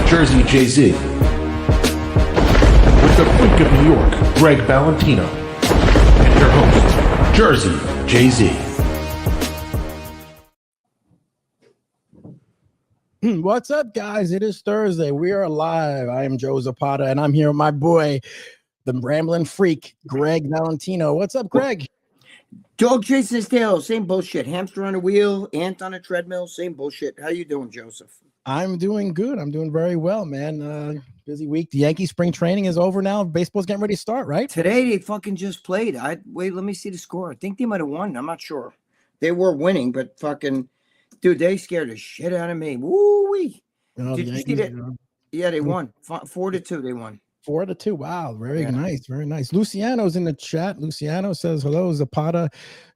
Jersey Jay-Z. With the Freak of New York, Gregg Valentino. And your host, Jersey Jay-Z. What's up, guys? It is Thursday. We are live. I am Joe Zapata, and I'm here with my boy, the Ramblin Freak, Gregg Valentino. What's up, Greg? Dog chasing his tail, same bullshit. Hamster on a wheel, ant on a treadmill, same bullshit. How you doing, Joseph? I'm doing good. I'm doing very well, man. Busy week. The Yankees spring training is over now. Baseball's getting ready to start, right? Today they fucking just played. Wait, let me see the score. I think they might have won. I'm not sure. They were winning, but fucking dude, they scared the shit out of me. Woo-wee. Did you see that? Yeah, they won. 4-2, they won. 4-2. Wow, very nice, very nice. Luciano's in the chat. Luciano says, hello, Zapata.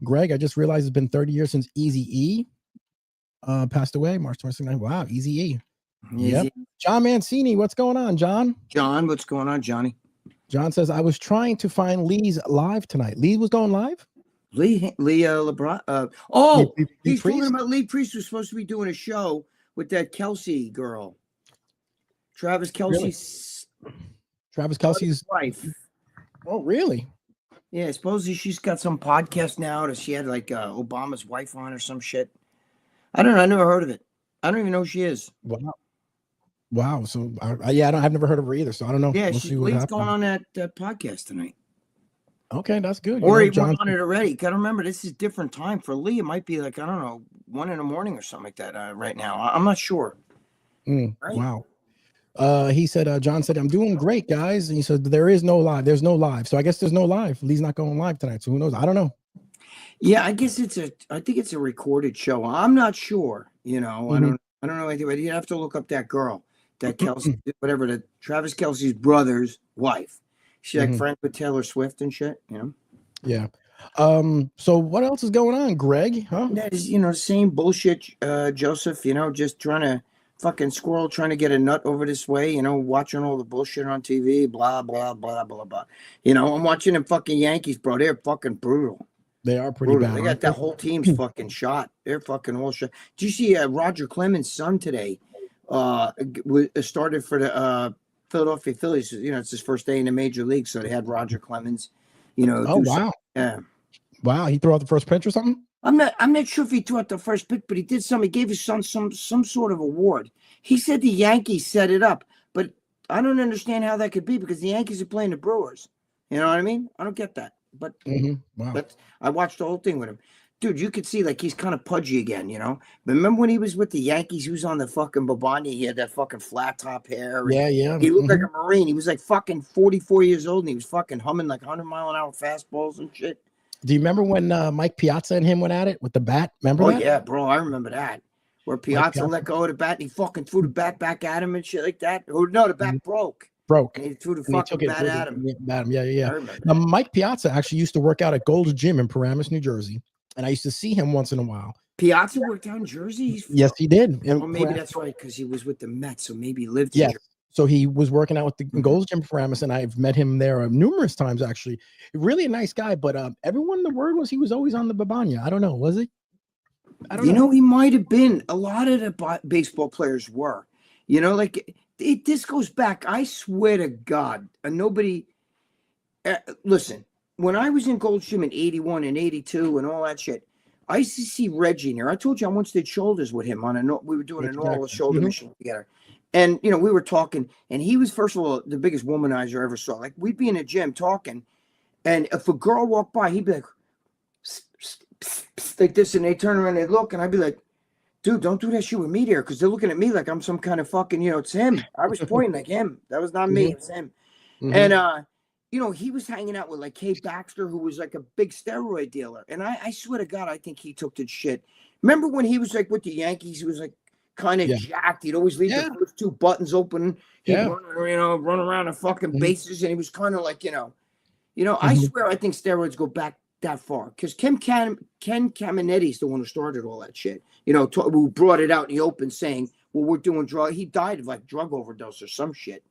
Greg, I just realized it's been 30 years since Eazy-E passed away, March 29th. Wow, Eazy-E. Yep. John Mancini, what's going on, John? John, what's going on, Johnny? John says, I was trying to find Lee's live tonight. Lee was going live? Lee LeBron. He's talking about Lee Priest was supposed to be doing a show with that Kelsey girl. Travis Kelsey's wife. Oh, really? Yeah, supposedly she's got some podcast now that she had like Obama's wife on or some shit. I don't know. I never heard of it. I don't even know who she is. Wow. So I've never heard of her either. So I don't know. Yeah, Lee's going on that podcast tonight. Okay, that's good. Or he went on it already. Gotta remember, this is different time for Lee. It might be like, I don't know, 1 a.m. or something like that right now. I'm not sure. Right? Wow. He said, John said, I'm doing great, guys. And he said, there's no live. So I guess there's no live. Lee's not going live tonight. So who knows? I don't know. Yeah, I guess I think it's a recorded show. I'm not sure. You know, I don't know anything, but you have to look up that girl, that Kelsey, whatever, the Travis Kelsey's brother's wife. She's like friends with Taylor Swift and shit, you know? Yeah. So what else is going on, Greg? Huh? That is, same bullshit, Joseph, just trying to fucking trying to get a nut over this way, watching all the bullshit on TV, blah, blah, blah, blah, blah. I'm watching them fucking Yankees, bro. They're fucking brutal. They are pretty bad. They got that whole team's fucking shot. They're fucking all shot. Did you see Roger Clemens' son today started for the Philadelphia Phillies? It's his first day in the major league, so they had Roger Clemens. Wow. Yeah. Wow, he threw out the first pitch or something? I'm not sure if he threw out the first pitch, but he did something. He gave his son some sort of award. He said the Yankees set it up, but I don't understand how that could be because the Yankees are playing the Brewers. You know what I mean? I don't get that. But but I watched the whole thing with him. Dude, you could see like he's kind of pudgy again, But remember when he was with the Yankees, he was on the fucking Babani, he had that fucking flat top hair. Yeah. He looked like a Marine. He was like fucking 44 years old and he was fucking humming like 100-mile-an-hour fastballs and shit. Do you remember when Mike Piazza and him went at it with the bat? Remember that? Yeah, bro, I remember that. Where Piazza let go of the bat and he fucking threw the bat back at him and shit like that. Or no, the bat broke. And he threw the fucking bat at him. Yeah. Mike Piazza actually used to work out at Gold's Gym in Paramus, New Jersey, and I used to see him once in a while. Piazza worked out in Jersey? Yes, he did. Well, maybe that's right, because he was with the Mets, so maybe he lived in Jersey. So he was working out with the Gold's Gym Paramus, and I've met him there numerous times, actually. Really a nice guy, but everyone, the word was he was always on the Babanya. I don't know. Was he? I don't know. He might have been. A lot of the baseball players were. This goes back, I swear to God, nobody, listen, when I was in Gold's Gym in 81 and 82 and all that shit, I used to see Reggie in there. I told you I once did shoulders with him we were doing a normal shoulder machine together. And, we were talking, and he was, first of all, the biggest womanizer I ever saw. Like, we'd be in a gym talking, and if a girl walked by, he'd be like, psst, psst, psst, psst, like this, and they turn around and they look, and I'd be like, dude, don't do that shit with me there, because they're looking at me like I'm some kind of fucking, it's him. I was pointing like him. That was not me. It was him. And, he was hanging out with like Kate Baxter, who was like a big steroid dealer. And I swear to God, I think he took the shit. Remember when he was like with the Yankees, he was like kind of jacked. He'd always leave the first 2 buttons open. He'd run around the fucking bases. And he was kind of like, I swear I think steroids go back that far, because Ken Caminetti's the one who started all that shit. Who brought it out in the open saying, well, we're doing drug. He died of like drug overdose or some shit.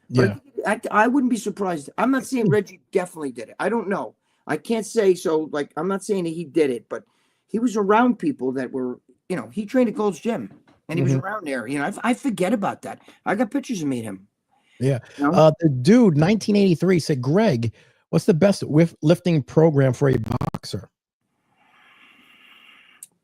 But I wouldn't be surprised. I'm not saying Reggie definitely did it. I don't know. I can't say so. Like, I'm not saying that he did it, but he was around people that were, he trained at Gold's Gym. and he was around there. You know, I forget about that. I got pictures of meeting him. Yeah. You know? The dude, 1983, said, Greg, what's the best lifting program for a boxer?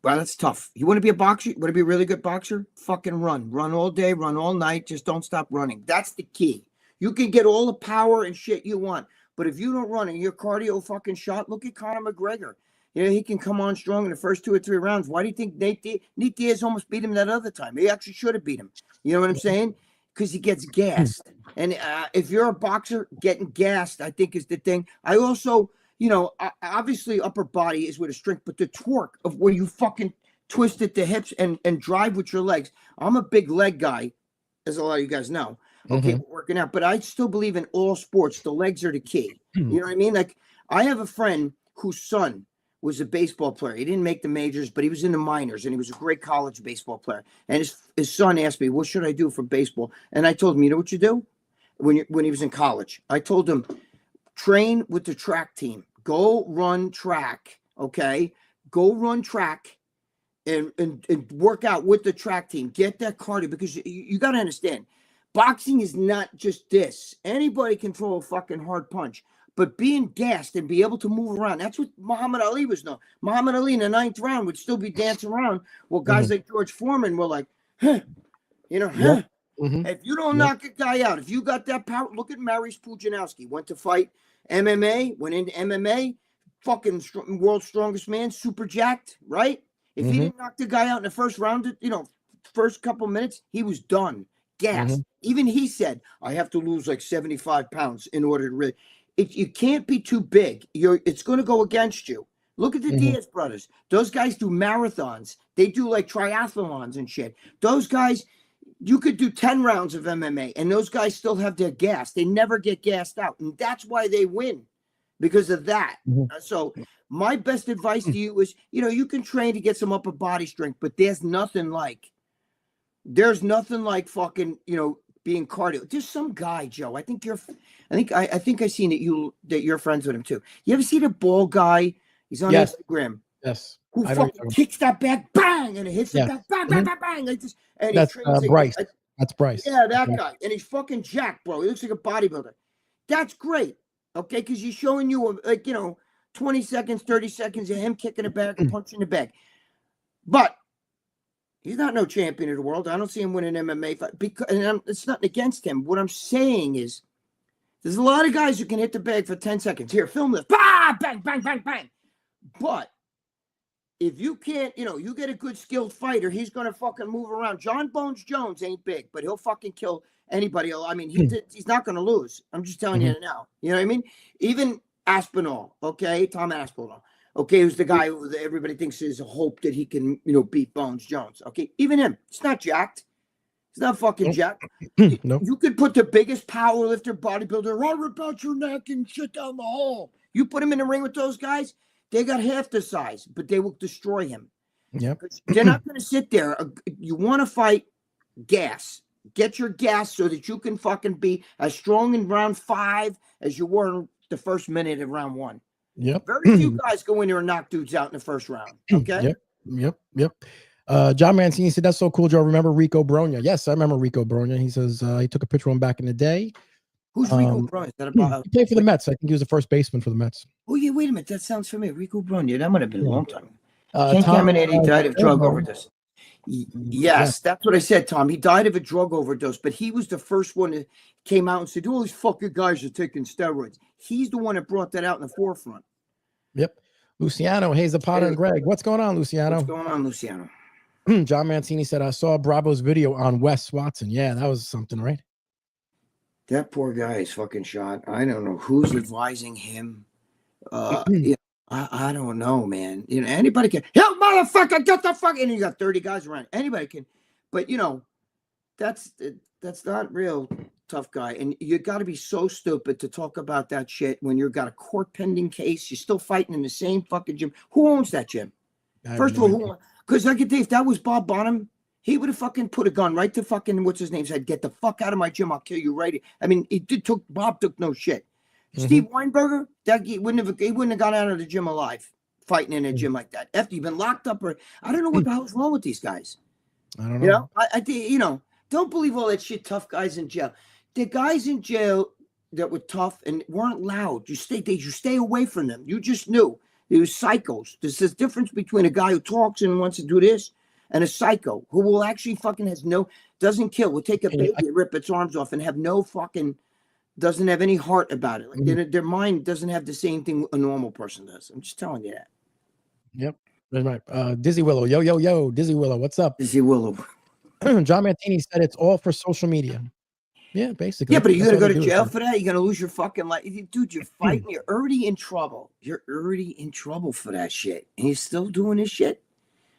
Well, that's tough. You want to be a boxer? You want to be a really good boxer? Fucking run. Run all day, run all night. Just don't stop running. That's the key. You can get all the power and shit you want, but if you don't run and your cardio fucking shot, look at Conor McGregor. You know, he can come on strong in the first 2 or 3 rounds. Why do you think Nate Diaz almost beat him that other time? He actually should have beat him. You know what I'm saying? Because he gets gassed. And if you're a boxer, getting gassed, I think, is the thing. I also, you know, obviously upper body is with a strength, but the torque of where you fucking twist at the hips and drive with your legs. I'm a big leg guy, as a lot of you guys know. Okay, working out, but I still believe in all sports. The legs are the key. You know what I mean? Like, I have a friend whose son was a baseball player. He didn't make the majors, but he was in the minors, and he was a great college baseball player. And his son asked me, what should I do for baseball? And I told him, you know what you do? When he was in college, I told him, train with the track team. Go run track, okay? Go run track and work out with the track team. Get that cardio, because you got to understand, boxing is not just this. Anybody can throw a fucking hard punch. But being gassed and be able to move around, that's what Muhammad Ali was known. Muhammad Ali in the 9th round would still be dancing around. Well, guys like George Foreman were like, huh, you know, huh. If you don't knock a guy out, if you got that power, look at Mariusz Pudzianowski. Went to fight MMA, went into MMA, fucking world's strongest man, super jacked, right? If he didn't knock the guy out in the first round, you know, first couple minutes, he was done, gassed. Even he said, I have to lose like 75 pounds in order to really... You can't be too big. It's going to go against you. Look at the Diaz brothers. Those guys do marathons. They do like triathlons and shit. Those guys, you could do 10 rounds of MMA, and those guys still have their gas. They never get gassed out, and that's why they win, because of that. So my best advice to you is, you know, you can train to get some upper body strength, but there's nothing like fucking, you know, being cardio. There's some guy, Joe. I think I seen that you're friends with him too. You ever see the bald guy? He's on Instagram. Yes. Who fucking kicks that back, bang, and it hits the back, bang, bang, bang, bang, like this. And that's Bryce. That's Bryce. Yeah, that guy. And he's fucking jacked, bro. He looks like a bodybuilder. That's great. Okay, because he's showing you, like, you know, 20 seconds, 30 seconds of him kicking the bag and punching the bag. But he's not no champion of the world. I don't see him winning an MMA fight, and it's nothing against him. What I'm saying is, there's a lot of guys who can hit the bag for 10 seconds. Here, film this. Bah! Bang, bang, bang, bang. But if you can't, you know, you get a good skilled fighter, he's going to fucking move around. John Bones Jones ain't big, but he'll fucking kill anybody. I mean, he's not going to lose. I'm just telling you now. You know what I mean? Even Aspinall, okay? Tom Aspinall. Okay, who's the guy who everybody thinks is a hope that he can, you know, beat Bones Jones. Okay, even him, it's not jacked. It's not fucking jacked. You could put the biggest powerlifter, bodybuilder, right about your neck and shit down the hole. You put him in the ring with those guys, they got half the size, but they will destroy him. Yep. They're not going to sit there. You want to fight gas. Get your gas so that you can fucking be as strong in round 5 as you were in the first minute of round 1. Yep. Very few guys go in there and knock dudes out in the first round. Okay. Yep. John Mancini said, that's so cool, Joe. Remember Rico Bronya? Yes, I remember Rico Bronya. He says he took a picture of him back in the day. Who's Rico Bronya? Is that about? He played for the Mets. I think he was the first baseman for the Mets. Oh yeah, wait a minute. That sounds familiar. Rico Bronya. That might have been a long time. Tom Caminiti died of drug overdose. Yes, that's what I said, Tom. He died of a drug overdose, but he was the first one that came out and said, all these fucking guys are taking steroids. He's the one that brought that out in the forefront. Yep. Luciano, hey, Zapata and Greg. What's going on, Luciano? What's going on, Luciano? John Mancini said, I saw Bravo's video on Wes Watson. Yeah, that was something, right? That poor guy is fucking shot. I don't know who's advising him. You know, I don't know, man. You know, anybody can. Help, motherfucker, get the fuck. And you got 30 guys around. Anybody can. But, you know, that's not real tough guy. And you got to be so stupid to talk about that shit when you've got a court pending case. You're still fighting in the same fucking gym. Who owns that gym? First of all, because I could think if that was Bob Bonham, he would have fucking put a gun right to fucking what's his name, said, get the fuck out of my gym, I'll kill you right. I mean, Bob took no shit. Steve Weinberger, he wouldn't have gone out of the gym alive, fighting in a gym like that. After you've been locked up, or I don't know what the hell's wrong with these guys. I don't know. You know, I think, you know, don't believe all that shit. Tough guys in jail. The guys in jail that were tough and weren't loud. You stay away from them. You just knew. They were psychos. There's this difference between a guy who talks and wants to do this and a psycho who will actually fucking doesn't kill. Will take a baby and rip its arms off and have no fucking, doesn't have any heart about it. Like their mind doesn't have the same thing a normal person does. I'm just telling you that. Yep. That's right. Dizzy Willow. Yo. Dizzy Willow. What's up? Dizzy Willow. John Mantini said it's all for social media. Yeah, basically. Yeah, but you're going to go to jail for that? You're going to lose your fucking life. Dude, you're fighting. You're already in trouble. You're already in trouble for that shit. And you're still doing this shit?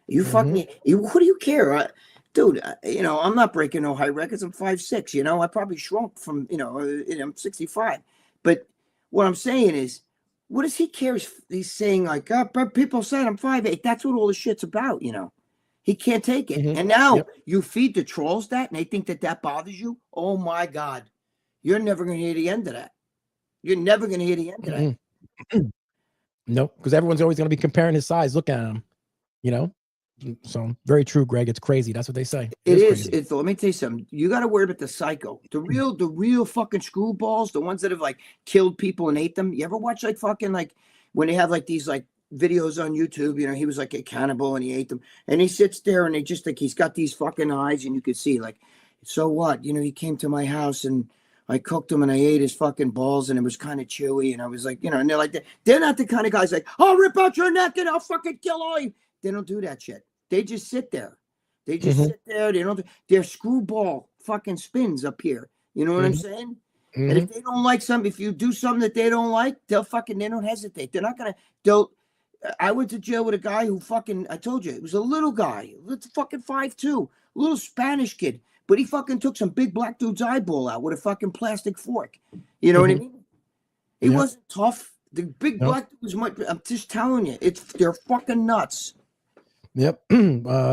You fucking, what do you care? Dude, you know, I'm not breaking no high records. I'm 5'6", you know. I probably shrunk from, you know, I'm 65. But what I'm saying is, what does he care? He's saying like, but people said I'm 5'8". That's what all the shit's about, you know. He can't take it. And now you feed the trolls that, and they think that bothers you. Oh my God. You're never going to hear the end of that. You're never going to hear the end of that. Nope. Because everyone's always going to be comparing his size. Look at him, you know? So very true, Greg. It's crazy. That's what they say. It is. Let me tell you something. You got to worry about the psycho, the real fucking screwballs, the ones that have like killed people and ate them. You ever watch like fucking like when they have like these like videos on YouTube, you know, he was like a cannibal and he ate them, and he sits there and they just like, he's got these fucking eyes and you could see like, so what, you know, he came to my house and I cooked him and I ate his fucking balls and it was kind of chewy, and I was like, you know, and they're like, they're not the kind of guys like, I'll rip out your neck and I'll fucking kill all you. They don't do that shit. They just sit there. They just sit there. They don't. They're screwball fucking spins up here. You know what I'm saying? And if they don't like something, if you do something that they don't like, they don't hesitate. They're not gonna. I went to jail with a guy who fucking, I told you, it was a little guy, fucking 5'2", little Spanish kid, but he fucking took some big black dude's eyeball out with a fucking plastic fork. You know what I mean? He wasn't tough. The big black dude was much. I'm just telling you, they're fucking nuts. Yep.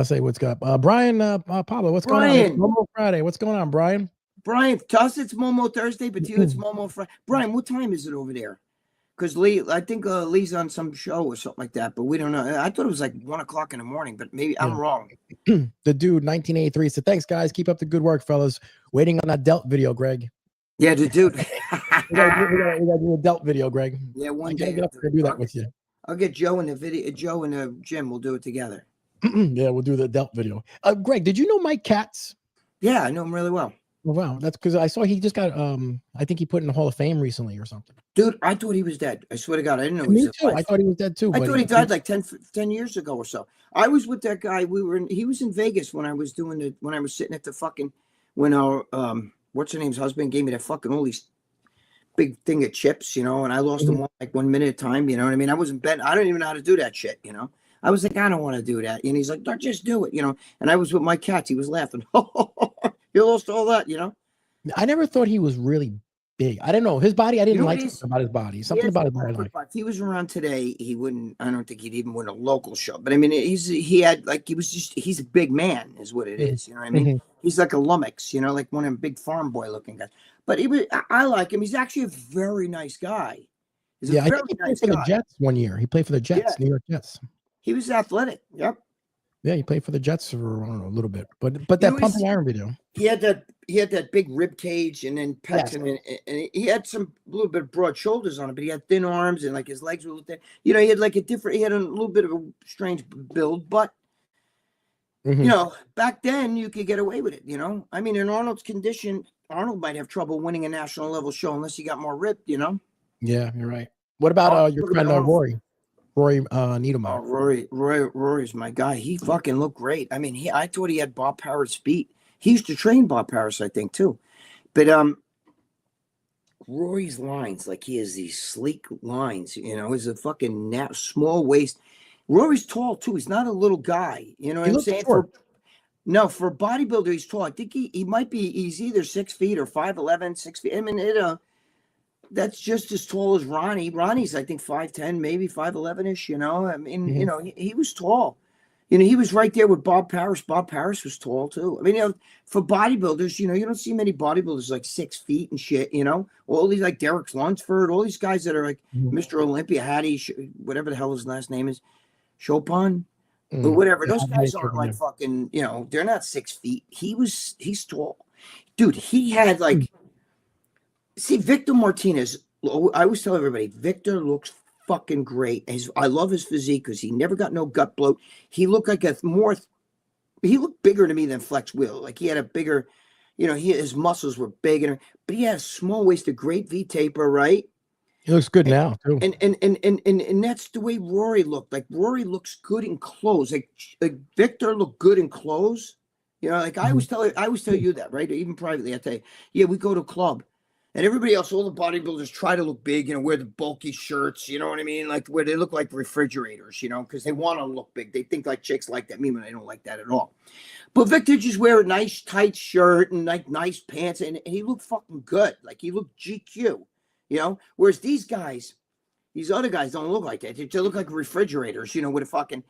Say what's up. Brian Pablo, what's going on? It's Momo Friday. What's going on, Brian? Brian, to us it's Momo Thursday, but to you it's Momo Friday. Brian, what time is it over there? Because I think Lee's on some show or something like that, but we don't know. I thought it was like 1 o'clock in the morning, but maybe I'm wrong. The dude 1983 said, thanks guys, keep up the good work, fellas. Waiting on that Delt video, Greg. Yeah, the dude. we gotta do a Delt video, Greg. Yeah, one day get up to do that with you. I'll get Joe in the video. Joe and the Jim will do it together. Yeah, we'll do the Delt video. Greg, did you know Mike Katz? Yeah, I know him really well. Oh, wow, that's because I saw he just got I think he put in the Hall of Fame recently or something. Dude, I thought he was dead. I swear to God, I didn't know. Me too. I thought he was dead too. I thought he died like 10 years ago or so. I was with that guy. He was in Vegas when I was when I was sitting at the fucking, when our what's her name's husband gave me that fucking all these big thing of chips, you know, and I lost them all like 1 minute at a time, you know what I mean? I wasn't betting. I don't even know how to do that shit, you know. I was like, I don't want to do that. And he's like, don't just do it, you know. And I was with my cats. He was laughing. You lost all that, you know. I never thought he was really big. I don't know his body. I didn't like something about his body. Something about his body. If he was around today, he wouldn't. I don't think he'd even win a local show. But I mean, he's a big man, is what it is. You know what I mean? He's like a lummox, you know, like one of them big farm boy looking guys. But I like him. He's actually a very nice guy. I think he played for the Jets one year. He played for the Jets, New York Jets. He was athletic. Yep. Yeah, he played for the Jets for I don't know, a little bit, but that pumping iron video. He had that big rib cage and then pecs, and he had a little bit of broad shoulders on him, but he had thin arms and like his legs were a little thin. You know, he had a little bit of a strange build, but you know, back then you could get away with it. You know, I mean, in Arnold's condition, Arnold might have trouble winning a national level show unless he got more ripped. You know. Yeah, you're right. What about your friend Rory? Rory Niedermeyer. Rory's my guy. He fucking looked great. I mean, I thought he had Bob Parrot's feet. He used to train Bob Parrott, I think, too. But Rory's lines, like he has these sleek lines, you know, he's a fucking small waist. Rory's tall, too. He's not a little guy. You know what I'm saying? For a bodybuilder, he's tall. I think he might be, he's either 6 feet or 5'11", 6 feet. I mean, that's just as tall as Ronnie. Ronnie's, I think, 5'10", maybe 5'11"-ish, you know. I mean, you know, he was tall. You know, he was right there with Bob Parris. Bob Parris was tall, too. I mean, you know, for bodybuilders, you know, you don't see many bodybuilders like 6 feet and shit, you know. All these, like Derek Lunsford, all these guys that are like Mr. Olympia, Hattie, whatever the hell his last name is, Chopin. But whatever. Yeah, Those I'm way guys aren't bigger like than fucking, they're not 6 feet. He's tall. Dude, he had him. like, see, Victor Martinez, I always tell everybody, Victor looks fucking great. I love his physique because he never got no gut bloat. He looked like he looked bigger to me than Flex Wheel. Like he had a bigger, his muscles were big, but he had a small waist, a great V taper, right? He looks good now too. And that's the way Rory looked. Like Rory looks good in clothes. Like Victor looked good in clothes. Like I always tell you that, right? Even privately, I tell you, yeah, we go to a club. And everybody else, all the bodybuilders try to look big, wear the bulky shirts, you know what I mean? Like where they look like refrigerators, because they want to look big. They think like chicks like that. Me, when I don't like that at all. But Victor just wear a nice tight shirt and like nice pants, and he looked fucking good. Like he looked GQ, Whereas these other guys don't look like that. They look like refrigerators, with a fucking.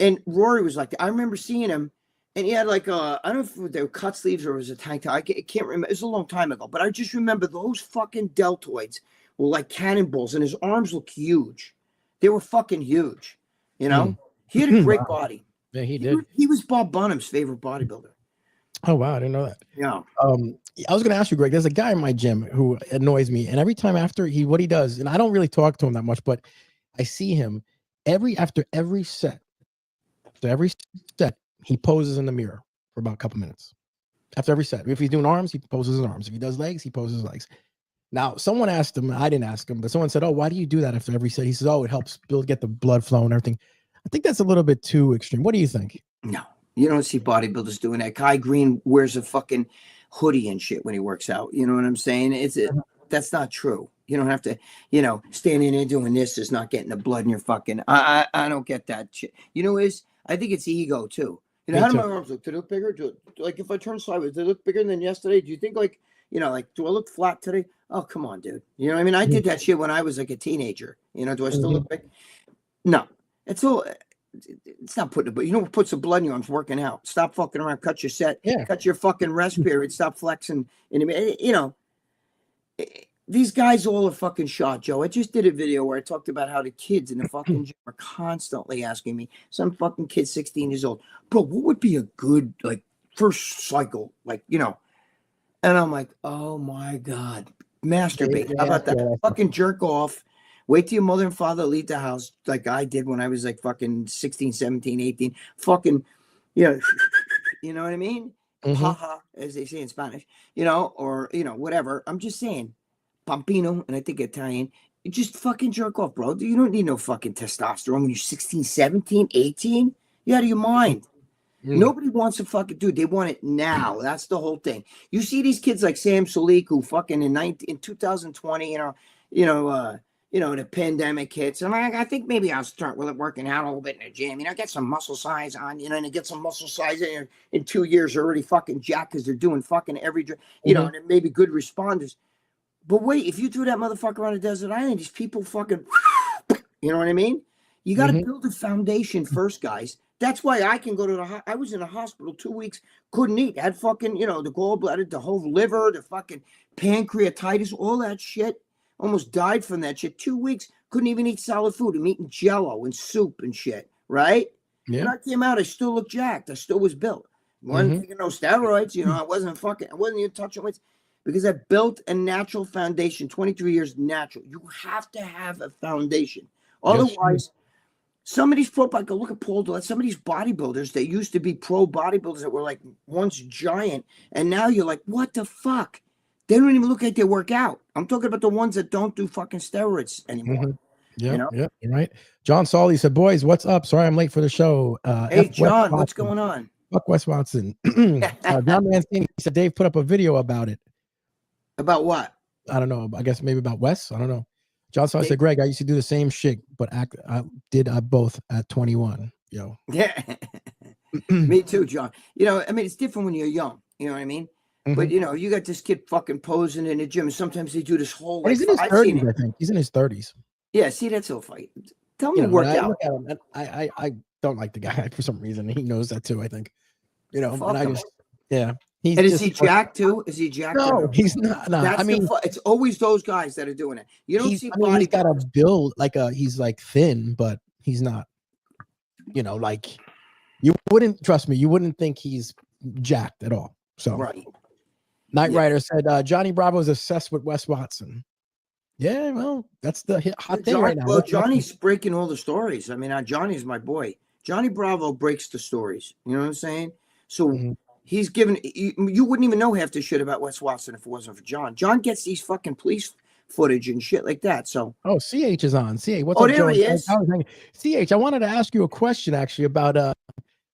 And Rory was like that. I remember seeing him. And he had like I don't know if they were cut sleeves or it was a tank top. I can't remember. It was a long time ago. But I just remember those fucking deltoids were like cannonballs. And his arms looked huge. They were fucking huge. He had a great body. Yeah, he did. He was Bob Bonham's favorite bodybuilder. Oh, wow. I didn't know that. Yeah. I was going to ask you, Greg, there's a guy in my gym who annoys me. And every time after what he does, and I don't really talk to him that much, but I see him after every set, he poses in the mirror for about a couple minutes. After every set. If he's doing arms, he poses his arms. If he does legs, he poses his legs. Now, someone asked him, I didn't ask him, but someone said, oh, why do you do that after every set? He says, oh, it helps get the blood flow and everything. I think that's a little bit too extreme. What do you think? No, you don't see bodybuilders doing that. Kai Green wears a fucking hoodie and shit when he works out. You know what I'm saying? That's not true. You don't have to, standing there doing this is not getting the blood in your fucking. I don't get that shit. I think it's ego too. How do my arms look? Do they look bigger? Like if I turn sideways, do they look bigger than yesterday? Do you think like, do I look flat today? Oh, come on, dude. You know what I mean? I did that shit when I was like a teenager. Do I still look big? No. It's not putting it, but put some blood in your arms working out. Stop fucking around. Cut your set. Yeah. Cut your fucking rest period. Stop flexing. These guys all are fucking shot, Joe. I just did a video where I talked about how the kids in the fucking gym are constantly asking me, some fucking kid 16 years old, bro, what would be a good, like, first cycle? Like, and I'm like, oh my God, masturbate. How about that? Fucking jerk off. Wait till your mother and father leave the house like I did when I was like fucking 16, 17, 18. Fucking, you know what I mean? Haha, as they say in Spanish, or, whatever. I'm just saying. Pampino, and I think Italian, you just fucking jerk off, bro. You don't need no fucking testosterone when you're 16, 17, 18. You're out of your mind. Nobody wants to fucking, dude, they want it now. That's the whole thing. You see these kids like Sam Salik who fucking in 2020, the pandemic hits. And I think maybe I'll start with working out a little bit in the gym, get some muscle size on, and get some muscle size in 2 years are already fucking jacked because they're doing fucking every, and it may be good responders. But wait, if you threw that motherfucker on a desert island, these people fucking, you know what I mean? You got to build a foundation first, guys. That's why I can go to I was in a hospital 2 weeks, couldn't eat. Had fucking, the gallbladder, the whole liver, the fucking pancreatitis, all that shit. Almost died from that shit. 2 weeks, couldn't even eat solid food. I'm eating Jello and soup and shit, right? Yeah. When I came out, I still looked jacked. I still was built. Wasn't taking no steroids, I wasn't even touching weights. Because I built a natural foundation, 23 years natural. You have to have a foundation. Otherwise, some of these look at Paul Dillette, some of these bodybuilders that used to be pro bodybuilders that were like once giant, and now you're like, what the fuck? They don't even look like they work out. I'm talking about the ones that don't do fucking steroids anymore. Yeah, you're right. John Solly said, boys, what's up? Sorry I'm late for the show. Hey, John, what's going on? Fuck Wes Watson. John Mancini said Dave put up a video about it. About what? I don't know. I guess maybe about Wes. I don't know. John said, Greg, I used to do the same shit, but I did both at 21. Yo. Yeah. Me too, John. It's different when you're young. You know what I mean? But, you got this kid fucking posing in the gym. And sometimes they do this whole. He's in his 30s, I think. He's in his 30s. Yeah, see, that's a fight. Tell me to work out. I don't like the guy for some reason. He knows that too, I think. And I just, yeah. Is he jacked too? Is he jacked? No, he's not. No. It's always those guys that are doing it. You don't see body. He's got a build he's like thin, but he's not, You wouldn't trust me. You wouldn't think he's jacked at all. So Right. Knight Yeah. Rider said Johnny Bravo is obsessed with Wes Watson. Yeah, well, that's the hot thing right now. Well, Johnny's breaking all the stories. I mean, Johnny's my boy. Johnny Bravo breaks the stories. You know what I'm saying? So he's given. You wouldn't even know half the shit about Wes Watson if it wasn't for John. John gets these fucking police footage and shit like that. So CH is on. CH, what's oh, up, there Joe? he is. CH, I wanted to ask you a question actually about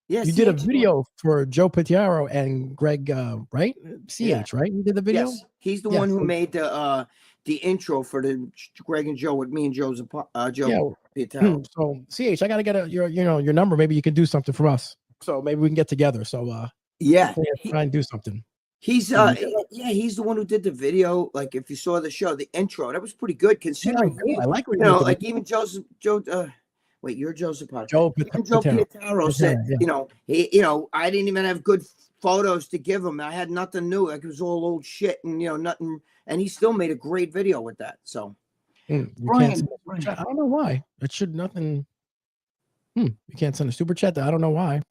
yeah, you did a video for Joe Patiaro and Greg, right? CH, right? You did the video. Yes, he's the one who made the intro for the Greg and Joe with me and Joe Pietaro. So CH, I gotta get your number. Maybe you can do something for us. So maybe we can get together. So yeah, try and do something. He's he's the one who did the video. Like if you saw the show, the intro, that was pretty good considering. I like what like even Joe. Wait, you're Joe Zapata. Joe Pietaro said, I didn't even have good photos to give him. I had nothing new. Like it was all old shit and nothing. And he still made a great video with that. So Brian, I don't know why. It should nothing. You can't send a super chat. I don't know why.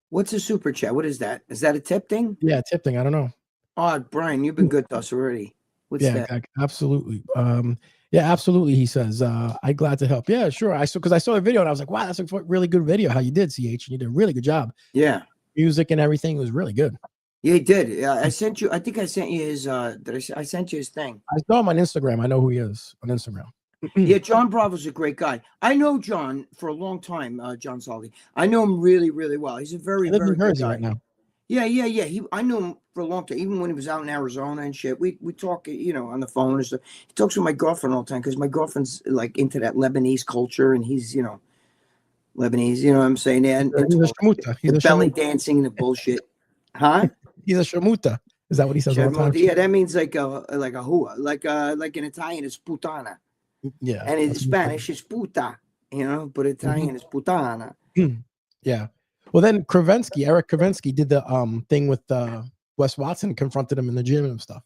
What's a super chat? What is that? Is that a tip thing? Yeah, tip thing. I don't know. Oh, Brian, you've been good to us already. What's that? Absolutely. Yeah, absolutely. He says, I'm glad to help. Yeah, sure. Because I saw the video and I was like, wow, that's a really good video. How you did, CH. And you did a really good job. Yeah. Music and everything was really good. Yeah, he did. Yeah, I sent you. I think I sent you his. I sent you his thing. I saw him on Instagram. I know who he is on Instagram. Yeah, John Bravo's a great guy. I know John for a long time. John Saldi. I know him really, really well. He's a very good guy right now. Yeah. I knew him for a long time, even when he was out in Arizona and shit. We talk, on the phone and stuff. He talks with my girlfriend all the time because my girlfriend's like into that Lebanese culture, and he's, Lebanese. You know what I'm saying? And he's a shamuta. He's a belly dancing and the bullshit, huh? He's a shamuta. Is that what he says all the time? Yeah, that means like a hua, like in Italian it's putana. Yeah, and in Spanish it's puta, but Italian is putana. Yeah. Well, then Eric Kravensky did the thing with Wes Watson, confronted him in the gym and stuff.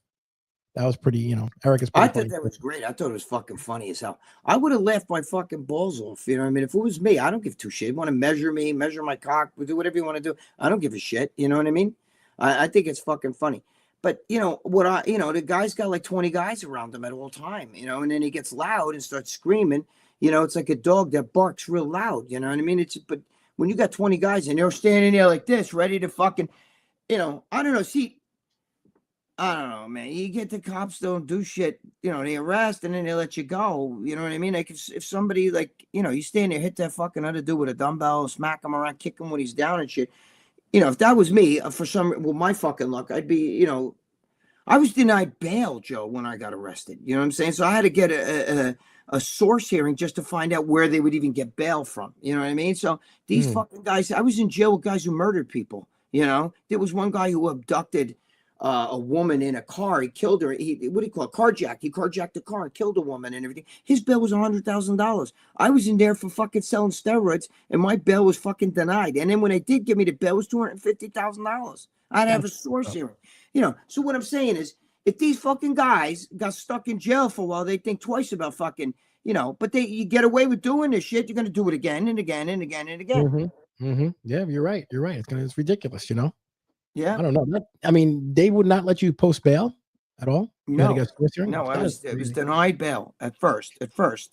That was pretty, Eric is pretty I thought that was great. I thought it was fucking funny as hell. I would have laughed my fucking balls off. You know what I mean? If it was me, I don't give two shit. You want to measure me, measure my cock, do whatever you want to do. I don't give a shit. You know what I mean? I think it's fucking funny. But the guy's got like 20 guys around him at all time, and then he gets loud and starts screaming. It's like a dog that barks real loud. You know what I mean? But when you got 20 guys and they're standing there like this, ready to fucking, I don't know. See, I don't know, man. You get the cops don't do shit. They arrest and then they let you go. You know what I mean? Like if somebody you stand there, hit that fucking other dude with a dumbbell, smack him around, kick him when he's down and shit. If that was me, my fucking luck, I'd be, I was denied bail, Joe, when I got arrested. You know what I'm saying? So I had to get a source hearing just to find out where they would even get bail from. You know what I mean? So these fucking guys, I was in jail with guys who murdered people. There was one guy who abducted a woman in a car. He killed her. What do you call it? Carjack. He carjacked a car and killed a woman and everything. His bail was $100,000. I was in there for fucking selling steroids, and my bail was fucking denied. And then when they did give me the bail, it was $250,000. I'd have a source hearing. So what I'm saying is, if these fucking guys got stuck in jail for a while, they think twice about fucking, but you get away with doing this shit, you're going to do it again and again and again and again. Yeah, you're right. It's ridiculous, Yeah. I don't know. I mean, they would not let you post bail at all? No, I was denied bail at first.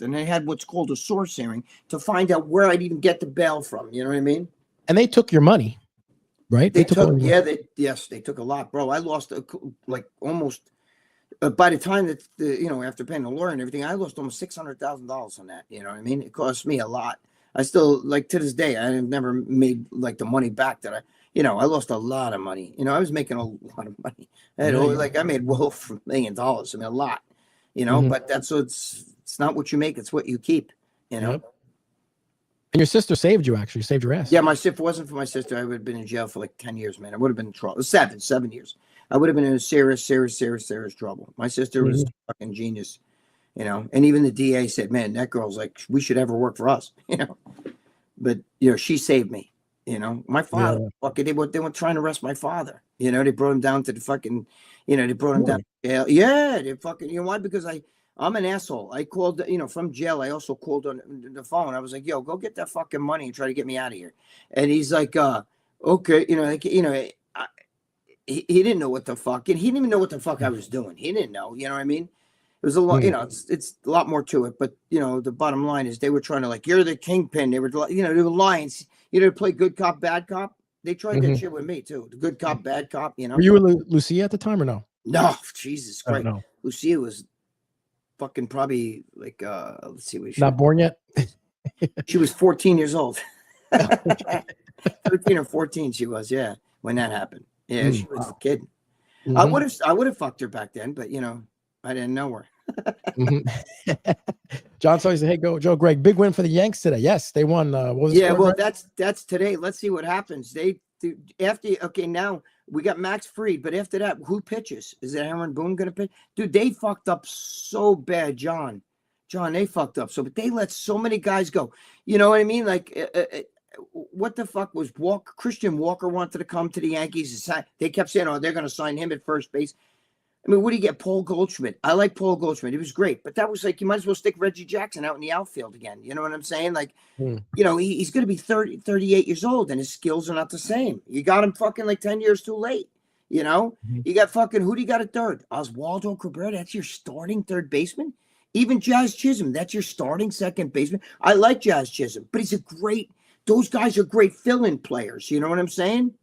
And they had what's called a source hearing to find out where I'd even get the bail from. You know what I mean? And they took your money, right? They took a lot, bro. I lost almost by the time that after paying the lawyer and everything, I lost almost $600,000 on that. You know what I mean? It cost me a lot. I still to this day, I have never made the money back that I lost a lot of money. I was making a lot of money. I made well for $1 million. I mean, a lot, but it's not what you make. It's what you keep, Yep. And your sister saved your ass. Yeah. If it wasn't for my sister, I would have been in jail for 10 years, man. I would have been in trouble. 7 years. I would have been in serious trouble. My sister was a fucking genius, and even the DA said, man, that girl's we should have her work for us, but she saved me. My father, fucking, they were trying to arrest my father. They brought him down to the fucking, they brought him down to jail. Yeah, they fucking, why? Because I'm an asshole. I called, from jail. I also called on the phone. I was like, yo, go get that fucking money and try to get me out of here. And he's like, okay. He didn't know what the fuck, and he didn't even know what the fuck I was doing. He didn't know, you know what I mean? It was a lot, it's a lot more to it, but the bottom line is they were trying to like, you're the kingpin. They were, they were lying. Play good cop, bad cop. They tried that shit with me too. The good cop, bad cop, Were you with Lucia at the time or no? No, Jesus Christ. No. Lucia was fucking probably like, let's see what she not born yet. She was 14 years old. 13 or 14 she was, yeah, when that happened. Yeah, she was a kid. I would have fucked her back then, but I didn't know her. John says, "Hey, Joe, Greg, big win for the Yanks today. Yes, they won. Well, that's today. Let's see what happens. Now we got Max Fried, but after that, who pitches? Is it Aaron Boone going to pitch? Dude, they fucked up so bad, John, they fucked up so, but they let so many guys go. You know what I mean? Like, what the fuck was Christian Walker wanted to come to the Yankees? They kept saying, they're going to sign him at first base. I mean, what do you get? Paul Goldschmidt. I like Paul Goldschmidt. He was great. But that was like, you might as well stick Reggie Jackson out in the outfield again. You know what I'm saying? Like, he's going to be 38 years old and his skills are not the same. You got him fucking like 10 years too late. You got fucking, who do you got at third? Oswaldo Cabrera. That's your starting third baseman. Even Jazz Chisholm. That's your starting second baseman. I like Jazz Chisholm, but those guys are great fill-in players. You know what I'm saying?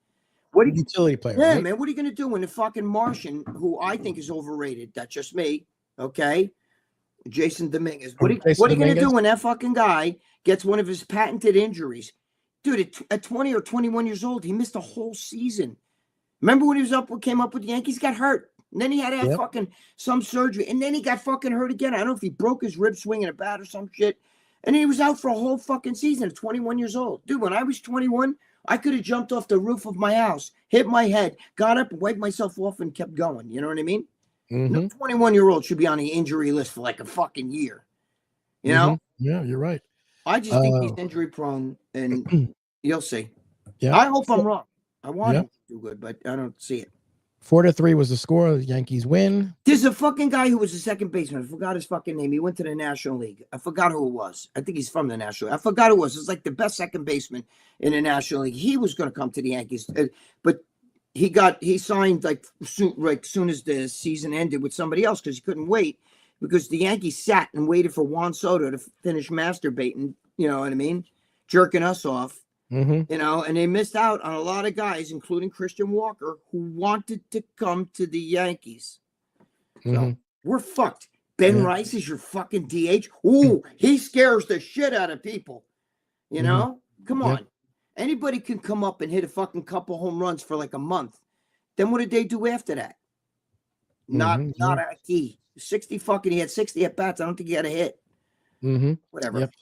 Utility player. Yeah, right? man. What are you going to do when the fucking Martian, who I think is overrated, that's just me, okay? Jason Dominguez. What are you going to do when that fucking guy gets one of his patented injuries? Dude, at 20 or 21 years old, he missed a whole season. Remember when came up with the Yankees, got hurt. And then he had to have fucking some surgery. And then he got fucking hurt again. I don't know if he broke his rib swinging a bat or some shit. And he was out for a whole fucking season at 21 years old. Dude, when I was 21, I could have jumped off the roof of my house, hit my head, got up, wiped myself off, and kept going. You know what I mean? No 21-year-old should be on the injury list for like a fucking year. You know? Yeah, you're right. I just think he's injury prone, and you'll see. Yeah. I hope I'm wrong. I want him to do good, but I don't see it. 4-3 was the score. The Yankees win. There's a fucking guy who was a second baseman. I forgot his fucking name. He went to the National League. I forgot who it was. I think he's from the National League. I forgot who it was. It's like the best second baseman in the National League. He was going to come to the Yankees, but he signed like soon as the season ended with somebody else because he couldn't wait because the Yankees sat and waited for Juan Soto to finish masturbating. You know what I mean? Jerking us off. And they missed out on a lot of guys, including Christian Walker, who wanted to come to the Yankees. So we're fucked. Ben Rice is your fucking DH. Ooh, he scares the shit out of people. You know? Come on. Anybody can come up and hit a fucking couple home runs for like a month. Then what did they do after that? Not a key. 60 fucking, he had 60 at bats. I don't think he had a hit. Whatever. Yep.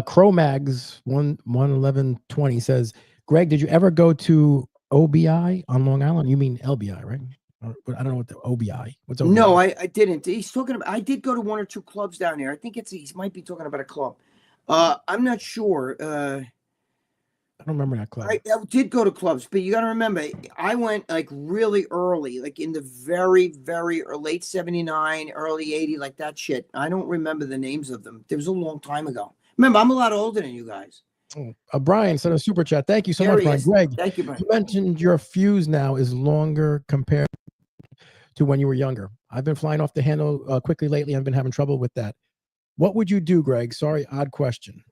Cromags 11120 says, Greg, did you ever go to OBI on Long Island? You mean LBI, right? I don't know what the OBI. What's OBI? No, I didn't. He's talking about. I did go to one or two clubs down there. I think he might be talking about a club. I'm not sure. I don't remember that club. I did go to clubs, but you got to remember, I went like really early, like in the very, very late 79, early 80, like that shit. I don't remember the names of them. It was a long time ago. Remember, I'm a lot older than you guys. Brian sent a super chat. Thank you so much, Brian. Greg, thank you, Brian. You mentioned your fuse now is longer compared to when you were younger. I've been flying off the handle quickly lately. I've been having trouble with that. What would you do, Greg? Sorry, odd question.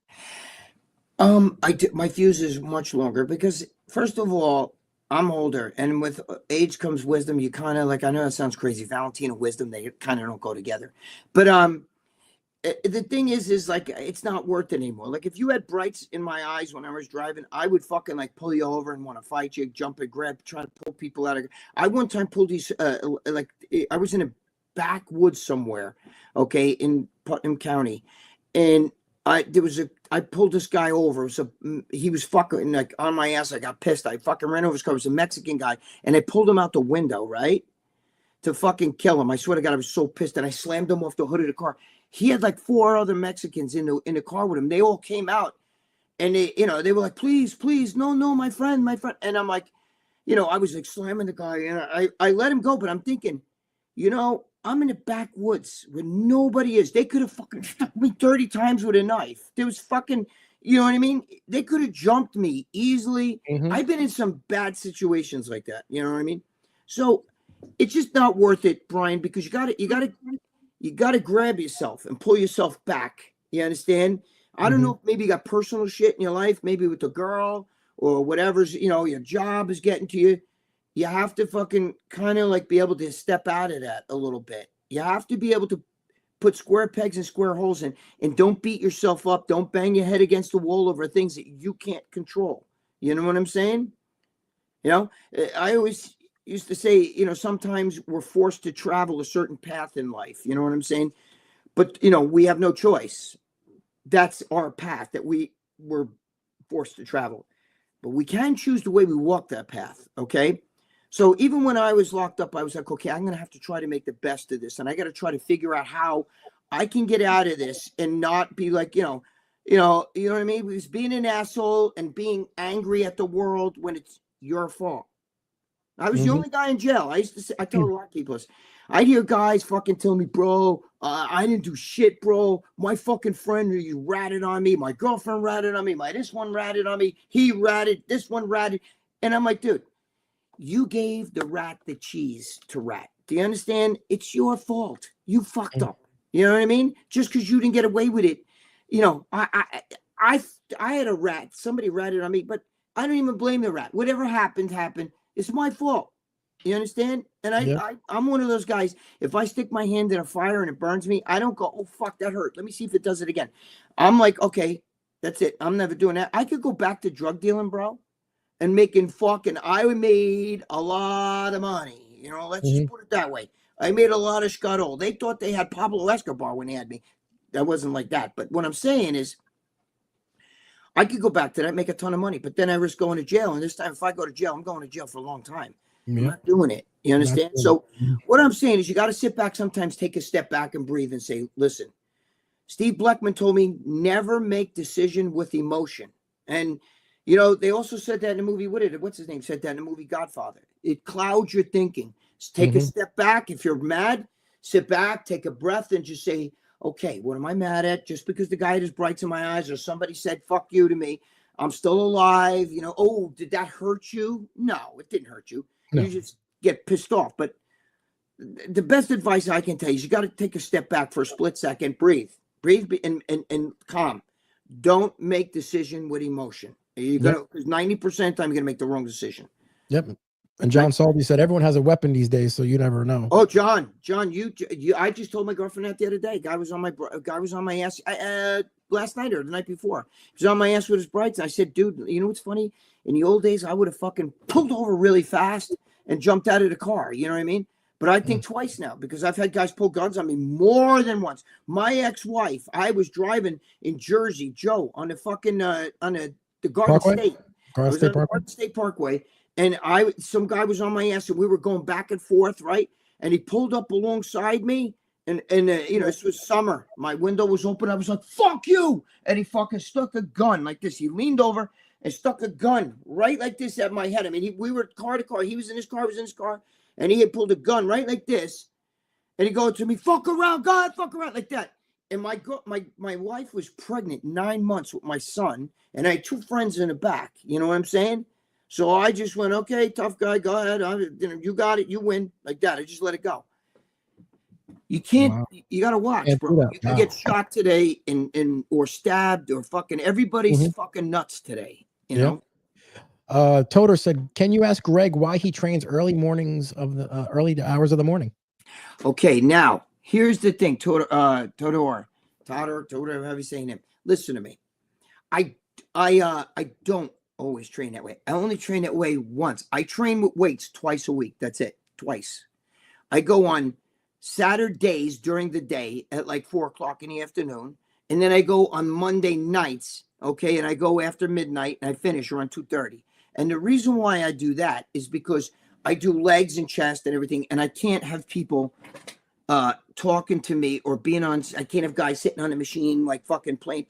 My fuse is much longer because, first of all, I'm older, and with age comes wisdom. You kind of like, I know that sounds crazy, Valentino wisdom, they kind of don't go together. But the thing is like, it's not worth it anymore. Like, if you had brights in my eyes when I was driving, I would fucking like pull you over and want to fight you, jump and grab, try to pull people out of. I one time pulled these, like, I was in a backwoods somewhere, okay, in Putnam County, and I pulled this guy over. He was fucking like on my ass. I got pissed. I fucking ran over his car. It was a Mexican guy, and I pulled him out the window, right, to fucking kill him. I swear to God, I was so pissed, and I slammed him off the hood of the car. He had like 4 other Mexicans in the car with him. They all came out, and they were like, please, no, my friend. And I'm like, I was like slamming the guy, and I let him go. But I'm thinking, I'm in the backwoods where nobody is. They could have fucking stuck me 30 times with a knife. There was fucking, you know what I mean? They could have jumped me easily. I've been in some bad situations like that. You know what I mean? So it's just not worth it, Brian, because you gotta grab yourself and pull yourself back. You understand? I don't know if maybe you got personal shit in your life, maybe with a girl or whatever's, you know, your job is getting to you. You have to fucking kind of like be able to step out of that a little bit. You have to be able to put square pegs and square holes in, and don't beat yourself up. Don't bang your head against the wall over things that you can't control. You know what I'm saying? You know, I always used to say, you know, sometimes we're forced to travel a certain path in life. You know what I'm saying? But, you know, we have no choice. That's our path that we were forced to travel. But we can choose the way we walk that path, okay? So even when I was locked up, I was like, okay, I'm going to have to try to make the best of this. And I got to try to figure out how I can get out of this and not be like, you know what I mean? Because being an asshole and being angry at the world when it's your fault. I was the only guy in jail. I used to say, I tell a lot of people this. I hear guys fucking tell me, bro, I didn't do shit, bro. My fucking friend, you ratted on me. My girlfriend ratted on me. This one ratted on me. He ratted. This one ratted. And I'm like, dude, you gave the rat the cheese to rat. Do you understand? It's your fault. You fucked up. You know what I mean? Just because you didn't get away with it. You know, I had a rat. Somebody ratted on me, but I don't even blame the rat. Whatever happened. It's my fault. You understand? And I'm one of those guys. If I stick my hand in a fire and it burns me, I don't go, oh, fuck, that hurt. Let me see if it does it again. I'm like, okay, that's it. I'm never doing that. I could go back to drug dealing, bro, and making I made a lot of money. You know, let's just put it that way. I made a lot of scuttle. They thought they had Pablo Escobar when they had me. That wasn't like that. But what I'm saying is, I could go back to that, make a ton of money, but then I risk going to jail. And this time, if I go to jail, I'm going to jail for a long time. I'm not doing it. You understand? So what I'm saying is you got to sit back sometimes, take a step back and breathe and say, listen, Steve Bleckman told me never make decision with emotion. And, you know, they also said that in the movie, what's his name? Said that in the movie Godfather. It clouds your thinking. Take a step back. If you're mad, sit back, take a breath and just say, okay, what am I mad at? Just because the guy had his brights in my eyes or somebody said, fuck you to me, I'm still alive. You know, oh, did that hurt you? No, it didn't hurt you. No. You just get pissed off. But the best advice I can tell you is you got to take a step back for a split second, breathe and calm. Don't make decision with emotion. You're gonna, because 90% of the time you're gonna make the wrong decision. Yep. And John Salty said everyone has a weapon these days, so you never know. Oh, John, you I just told my girlfriend that the other day. Guy was on my ass last night or the night before. He was on my ass with his brights. I said, dude, you know what's funny? In the old days, I would have fucking pulled over really fast and jumped out of the car. You know what I mean? But I think twice now because I've had guys pull guns on me more than once. My ex-wife, I was driving in Jersey, Joe, on the fucking the Garden State. Garden State Parkway. And some guy was on my ass and we were going back and forth, right? And he pulled up alongside me and you know, this was summer. My window was open. I was like, fuck you. And he fucking stuck a gun like this. He leaned over and stuck a gun right like this at my head. I mean, we were car to car. He was in his car, I was in his car. And he had pulled a gun right like this. And he goes to me, fuck around, God, fuck around, like that. And my wife was pregnant 9 months with my son. And I had two friends in the back. You know what I'm saying? So I just went, okay, tough guy, go ahead. You got it. You win. Like that. I just let it go. You can't, you got to watch, bro. You can get shot today or stabbed or fucking everybody's fucking nuts today. You know? Toter said, can you ask Gregg why he trains early mornings of the early hours of the morning? Okay. Now here's the thing. Toter, however you saying him. Listen to me. I don't always train that way. I only train that way once. I train with weights twice a week. That's it. Twice. I go on Saturdays during the day at like 4:00 in the afternoon. And then I go on Monday nights. Okay. And I go after midnight and I finish around 2:30. And the reason why I do that is because I do legs and chest and everything. And I can't have people talking to me or being on. I can't have guys sitting on a machine like fucking playing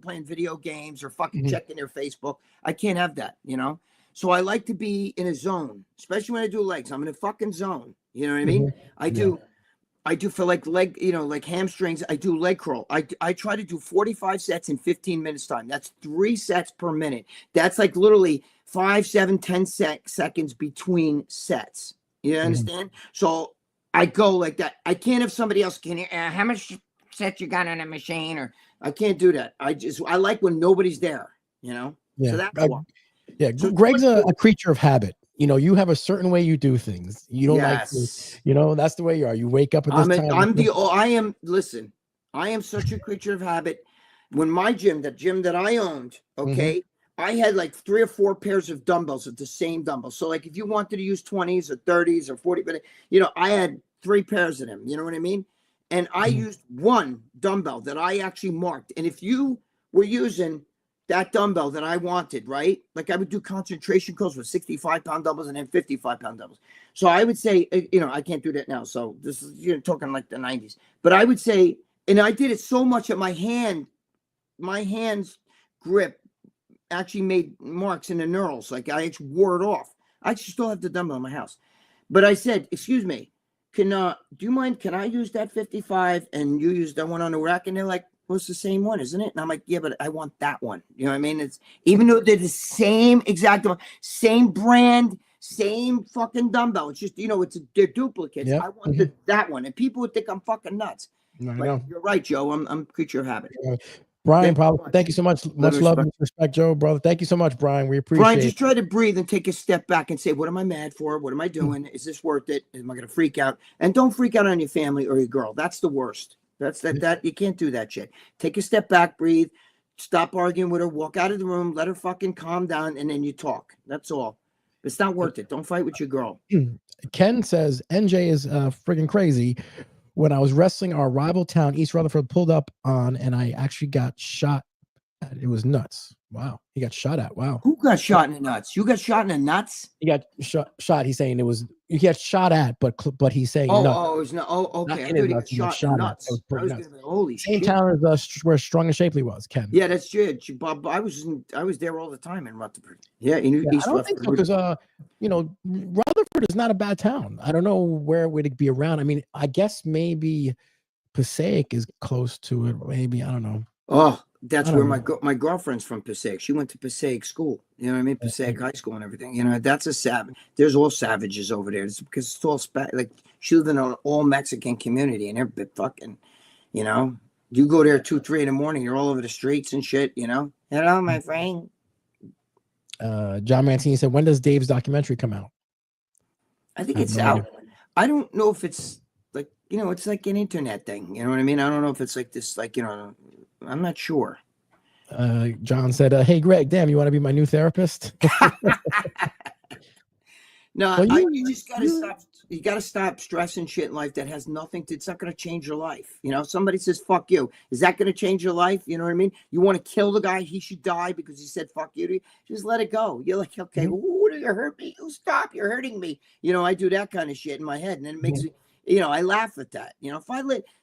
playing video games or fucking checking their Facebook. I can't have that, you know. So I like to be in a zone, especially when I do legs. I'm in a fucking zone. You know what I mean? Mm-hmm. I do for like leg, like hamstrings. I do leg curl. I try to do 45 sets in 15 minutes time. That's 3 sets per minute. That's like literally 5, 7, 10 seconds between sets. You understand? So I go like that. I can't have somebody else. Can you, how much sets you got on a machine? Or I can't do that. I like when nobody's there, Yeah. So that's why. Yeah. So Greg's a creature of habit. You have a certain way you do things. You don't like to, yes. that's the way you are. You wake up at this time. Listen, I am such a creature of habit. When my gym, that gym that I owned, okay, I had like 3 or 4 pairs of dumbbells at the same dumbbell. So like if you wanted to use 20s or 30s or 40, but I had 3 pairs of them. You know what I mean? And I used one dumbbell that I actually marked. And if you were using that dumbbell that I wanted, right? Like I would do concentration curls with 65-pound dumbbells and then 55-pound dumbbells. So I would say, I can't do that now. So this is, talking like the 90s. But I would say, and I did it so much that my hand's grip actually made marks in the knurls. Like I actually wore it off. I actually still have the dumbbell in my house. But I said, excuse me, do you mind, can I use that 55 and you use that one on the rack? And they're like, well, it's the same one, isn't it? And I'm like, yeah, but I want that one. You know what I mean? It's even though they're the same exact one, same brand, same fucking dumbbell. It's just, they're duplicates. Yep. I want that one. And people would think I'm fucking nuts. No, But you're right, Joe. I'm a creature of habit. Brian, thank you so much. Much love and respect, Joe, brother. Thank you so much, Brian. We appreciate it. Brian, just try to breathe and take a step back and say, what am I mad for? What am I doing? Is this worth it? Am I going to freak out? And don't freak out on your family or your girl. That's the worst. That you can't do that shit. Take a step back, breathe, stop arguing with her, walk out of the room, let her fucking calm down, and then you talk. That's all. It's not worth it. Don't fight with your girl. Ken says NJ is friggin' crazy. When I was wrestling, our rival town, East Rutherford, pulled up on, and I actually got shot at. It was nuts. Wow. He got shot at. Wow. Who got shot in the nuts? You got shot in the nuts? He got shot. He's saying he got shot at, but he's saying nuts. Oh, it was no. Oh, okay. I thought he got shot in nuts. I was nuts. Holy Same shit. town as where Strong and Shapely was, Ken. Yeah, that's true. Bob, I was there all the time in Rutherford. Yeah, East I don't think so, because Rutherford is not a bad town. I don't know where it would be around. I mean, I guess maybe Passaic is close to it. Maybe, I don't know. Oh, that's where my girlfriend's from, Passaic. She went to Passaic school. You know what I mean? Passaic High School and everything. That's a savage. There's all savages over there. It's because it's all like she lived in an all Mexican community, and they're fucking, you go there 2, 3 in the morning, you're all over the streets and shit. Hello, my friend. John Mancini said, when does Dave's documentary come out? I think it's out. I don't know if it's like, it's like an internet thing. You know what I mean? I don't know if it's like this, like, I'm not sure. John said, hey, Greg, damn, you want to be my new therapist? No, you just got to stop. You got to stop stressing shit in life that has nothing to, it's not going to change your life. Somebody says, fuck you. Is that going to change your life? You know what I mean? You want to kill the guy. He should die because he said, fuck you. Just let it go. You're like, okay, ooh, you hurt me. You stop. You're hurting me. I do that kind of shit in my head. And then it makes me, I laugh at that. If I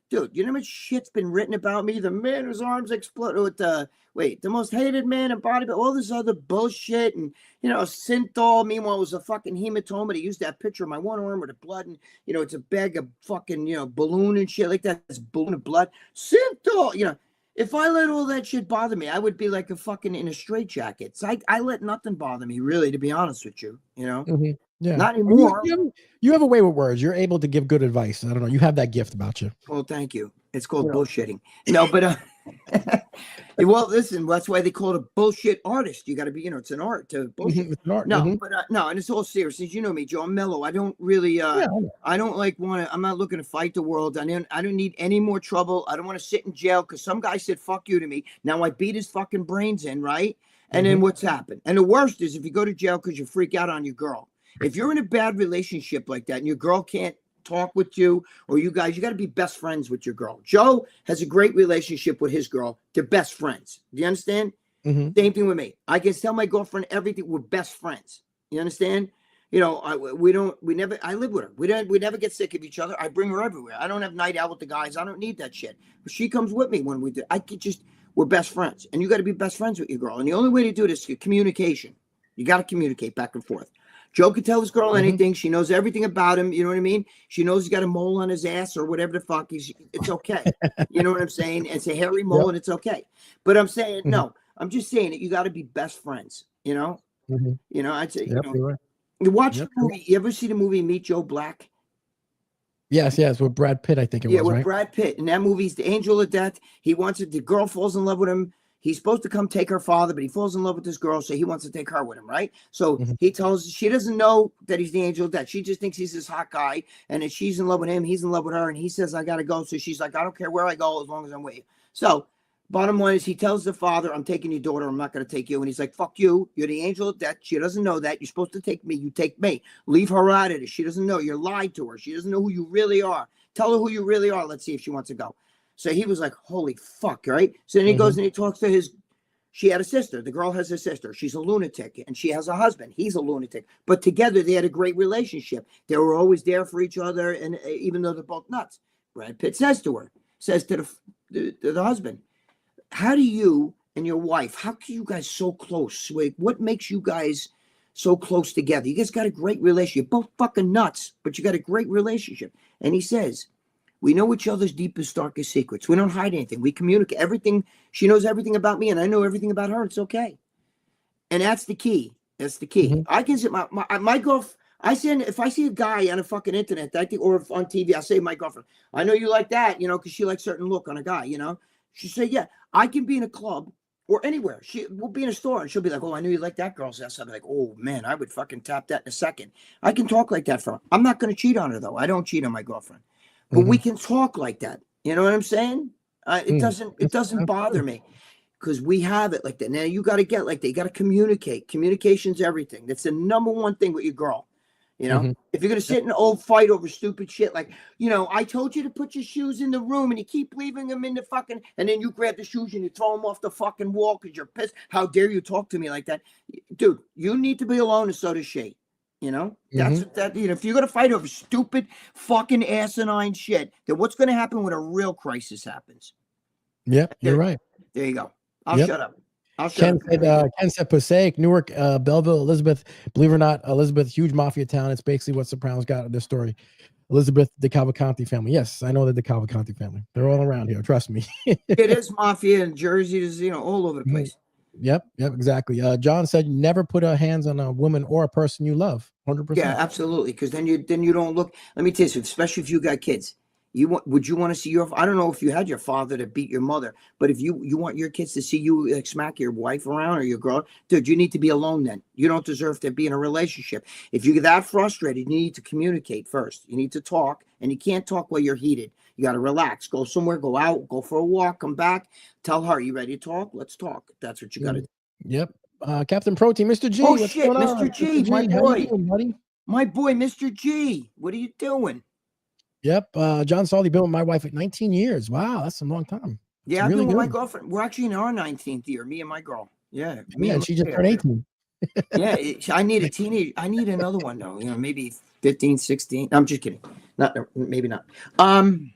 dude, you know how much shit's been written about me? The man whose arms exploded with the most hated man in bodybuilding, all this other bullshit. And, Synthol, meanwhile, was a fucking hematoma. They used that picture of my one arm with the blood. And, it's a bag of fucking, balloon and shit like that. This balloon of blood. Synthol, if I let all that shit bother me, I would be like a fucking in a straitjacket. So I let nothing bother me, really, to be honest with you, Yeah. Not anymore. You have a way with words. You're able to give good advice. I don't know. You have that gift about you. Well, thank you. It's called bullshitting. No, but well, listen, that's why they call it a bullshit artist. You got to be, it's an art to bullshit. It's an art. No, but no, and it's all serious. As you know me, Joe, I'm mellow. I don't really, I don't I'm not looking to fight the world. I don't need any more trouble. I don't want to sit in jail because some guy said fuck you to me. Now I beat his fucking brains in, right? And then what's happened? And the worst is if you go to jail because you freak out on your girl. If you're in a bad relationship like that and your girl can't talk with you, or you guys, you got to be best friends with your girl. Joe has a great relationship with his girl. They're best friends. Do you understand? Same thing with me. I can tell my girlfriend everything. We're best friends. You understand? I live with her. We never get sick of each other. I bring her everywhere. I don't have night out with the guys. I don't need that shit. But she comes with me when we do. We're best friends. And you got to be best friends with your girl. And the only way to do this is communication. You got to communicate back and forth. Joe could tell this girl anything. She knows everything about him. You know what I mean? She knows he's got a mole on his ass or whatever the fuck. It's okay. You know what I'm saying? It's a hairy mole and it's okay. But I'm saying, no, I'm just saying that you got to be best friends, you know? You know, I'd say, you know, you watch the movie. You ever see the movie Meet Joe Black? Yes, with Brad Pitt, I think it was, with right? Brad Pitt. And that movie's the angel of death. He wants it. The girl falls in love with him. He's supposed to come take her father, but he falls in love with this girl, so he wants to take her with him, right? So he tells her, she doesn't know that he's the angel of death. She just thinks he's this hot guy, and then she's in love with him, he's in love with her, and he says, I got to go. So she's like, I don't care where I go as long as I'm with you. So bottom line is he tells the father, I'm taking your daughter, I'm not going to take you. And he's like, fuck you. You're the angel of death. She doesn't know that. You're supposed to take me. You take me. Leave her out of it. She doesn't know. You lied to her. She doesn't know who you really are. Tell her who you really are. Let's see if she wants to go. So he was like, holy fuck, right? So then he goes and he talks to she had a sister. The girl has a sister. She's a lunatic. And she has a husband. He's a lunatic. But together, they had a great relationship. They were always there for each other. And even though they're both nuts, Brad Pitt says to the husband, how do you and your wife, how can you guys so close? What makes you guys so close together? You guys got a great relationship. Both fucking nuts, but you got a great relationship. And he says, we know each other's deepest, darkest secrets. We don't hide anything. We communicate everything. She knows everything about me, and I know everything about her. It's okay. And that's the key. That's the key. I can say my girlfriend. If I see a guy on a fucking internet, I think, or on TV, I'll say my girlfriend, I know you like that, you know, because she likes certain look on a guy, you know. She say, yeah, I can be in a club or anywhere. She will be in a store and she'll be like, oh, I knew you like that girl's ass. I'll be like, oh man, I would fucking tap that in a second. I can talk like that for her. I'm not going to cheat on her though. I don't cheat on my girlfriend, but we can talk like that. You know what I'm saying? It doesn't bother me because we have it like that. Now you got to get like that. You got to communicate. Communication's everything. That's the number one thing with your girl. You know, if you're going to sit in an old fight over stupid shit, like, you know, I told you to put your shoes in the room and you keep leaving them in the fucking, and then you grab the shoes and you throw them off the fucking wall because you're pissed. How dare you talk to me like that? Dude, you need to be alone and so does she. You know, that's that, you know, if you're going to fight over stupid fucking asinine shit, then what's going to happen when a real crisis happens? Yep, you're right. There you go. I'll shut up. Ken said Passaic, Newark, Belleville, Elizabeth. Believe it or not, Elizabeth, huge mafia town. It's basically what Sopranos got in this story. Elizabeth, the Cavalcanti family. Yes, I know the Cavalcanti family. They're all around here. Trust me. It is mafia in Jersey. Is, you know, all over the place. Yep, exactly. John said, never put hands on a woman or a person you love. 100%. Yeah, absolutely. Because then you don't look. Let me tell you, especially if you got kids. Would you want to see I don't know if you had your father to beat your mother, but if you want your kids to see you like smack your wife around or your girl, dude, you need to be alone then. You don't deserve to be in a relationship. If you get that frustrated, you need to communicate first. You need to talk, and you can't talk while you're heated. You got to relax. Go somewhere, go out, go for a walk, come back, tell her, you ready to talk? Let's talk. That's what you got to do. Yep. Captain Protein, Mr. G. Oh, shit, Mr. G, my boy. How you doing, buddy? My boy, Mr. G. What are you doing? Yep. John Salty been with my wife at 19 years. Wow, that's a long time. Yeah, I've been with my girlfriend. We're actually in our 19th year, me and my girl. Yeah. And she just turned 18. Yeah, I need a teenage. I need another one though. You know, maybe 15, 16. I'm just kidding. Maybe not. The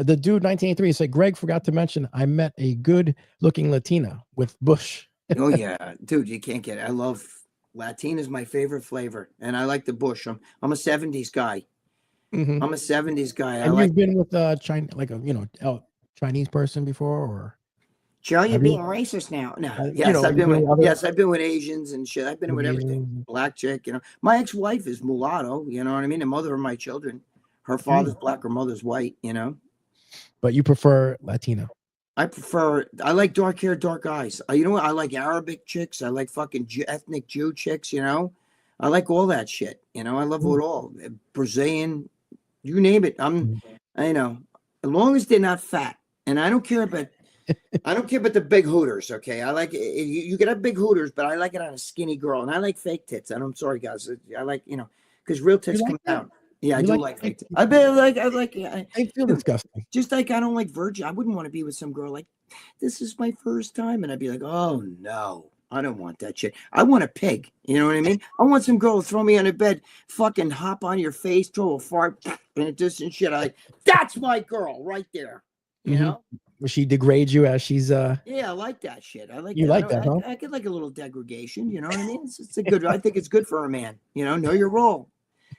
dude 1983 said, Greg forgot to mention I met a good looking Latina with Bush. Oh yeah, dude, you can't get it. I love Latina's my favorite flavor, and I like the Bush. I'm a 70s guy. I'm a 70s guy. Have you been with China, like a Chinese person before, or? Joe, you're being racist now. No, yes, I've been with Asians and shit. I've been with everything. Black chick, you know. My ex-wife is mulatto. You know what I mean? The mother of my children. Her father's black, her mother's white. You know. But you prefer Latino? I like dark hair, dark eyes. You know what? I like Arabic chicks. I like fucking ethnic Jew chicks. You know. I like all that shit. You know. I love it all. Brazilian. You name it. I know, as long as they're not fat, and I don't care about the big hooters. Okay, I like you can have big hooters, but I like it on a skinny girl, and I like fake tits. I'm sorry, guys. I like because real tits come down. Yeah, I do like fake tits. I feel disgusting. Just like I don't like virgin. I wouldn't want to be with some girl like this is my first time, and I'd be like, oh no. I don't want that shit. I want a pig. You know what I mean? I want some girl to throw me on a bed, fucking hop on your face, throw a fart, and it just and shit. That's my girl right there. You know? Where she degrades you as she's Yeah, I like that shit. I like You that. like that, huh? I could like a little degradation, you know what I mean? It's a good, I think it's good for a man, you know your role.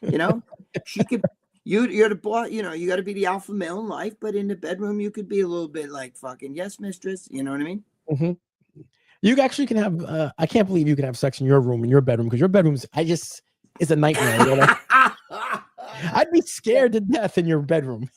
You know, she could, you're the boss, you know, you got to be the alpha male in life, but in the bedroom, you could be a little bit like fucking, yes, mistress. You know what I mean? You actually can have, I can't believe you can have sex in your room, in your bedroom, because your bedroom's, it's a nightmare. You know? I'd be scared to death in your bedroom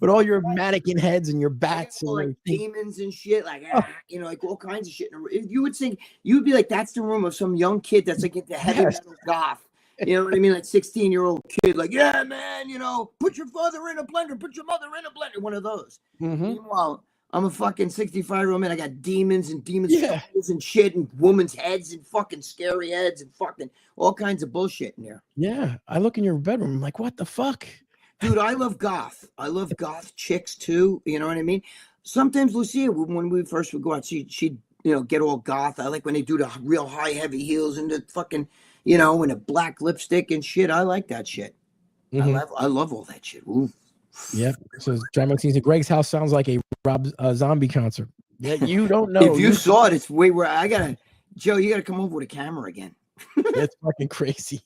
with all your mannequin heads and your bats and like everything. demons and shit, like, you know, like all kinds of shit. You would think, you would be like, that's the room of some young kid that's like into heavy metal goth. You know what I mean? Like 16-year-old kid, like, yeah, man, you know, put your father in a blender, put your mother in a blender, one of those. Meanwhile, I'm a fucking 65-year-old man. I got demons and skulls and shit and women's heads and fucking scary heads and fucking all kinds of bullshit in there. Yeah, I look in your bedroom, I'm like, what the fuck? Dude, I love goth. I love goth chicks too. You know what I mean? Sometimes Lucia, when we first would go out, she'd you know, get all goth. I like when they do the real high, heavy heels and the fucking, you know, and a black lipstick and shit. I like that shit. I love all that shit. Ooh. Yeah. So John Martinez, Greg's house sounds like a Rob Zombie concert. Yeah, you don't know. If you saw it, it's way where Joe, you gotta come over with a camera again. It's fucking crazy.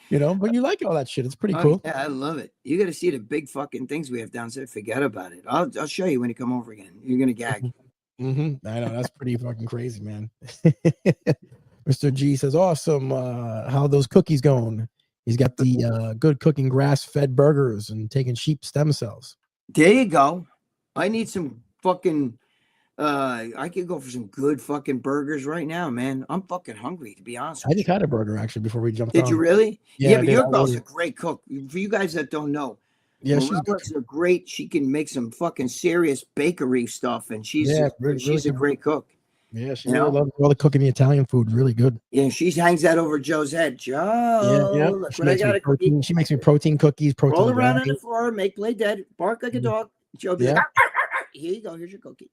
You know, but you like all that shit. It's pretty cool. Yeah, I love it. You got to see the big fucking things we have downstairs. Forget about it. I'll show you when you come over again. You're gonna gag. I know, that's pretty fucking crazy, man. Mr. G says, awesome. How are those cookies going? He's got the good cooking grass-fed burgers and taking sheep stem cells. There you go. I need some fucking. I could go for some good fucking burgers right now, man. I'm fucking hungry, to be honest. I just had a burger actually before we jumped on. Did you really? Yeah, but your girl's a great cook. For you guys that don't know, yeah, she's a great. She can make some fucking serious bakery stuff, and she's a great cook. Yeah, she really loves all the cooking, the Italian food, really good. Yeah, she hangs that over Joe's head. Joe, look what I got to cook. She makes me protein cookies. Roll around on the floor, play dead, bark like a dog. Joe, be like, here you go. Here's your cookie.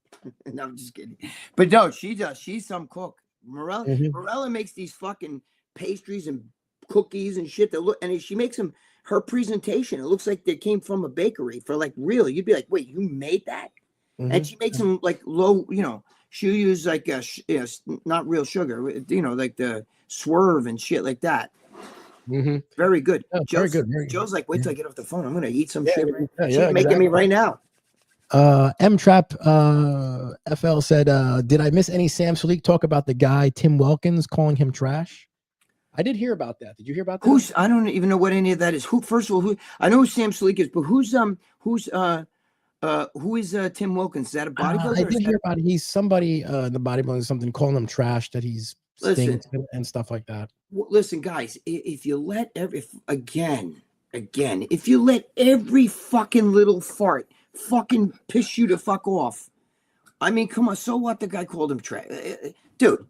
No, I'm just kidding. But no, she does. She's some cook. Morella makes these fucking pastries and cookies and shit that look, and she makes them. Her presentation, it looks like they came from a bakery for like real. You'd be like, wait, you made that? And she makes them like low, you know. She'll use like not real sugar, you know, like the Swerve and shit like that. Very good. Very good. Joe's like, wait till I get off the phone. I'm gonna eat some shit. She's making me right now. M-Trap FL said, did I miss any Sam Salik talk about the guy Tim Wilkins calling him trash? I did hear about that. Did you hear about that? I don't even know what any of that is. First of all, I know who Sam Salik is, but who is Tim Wilkins? Is that a bodybuilder? I did hear about it. He's somebody in the bodybuilding, something calling him trash, that he's stinks and stuff like that. Well, listen, guys, if you let if you let every fucking little fart fucking piss you to fuck off, I mean, come on, so what? The guy called him trash, dude.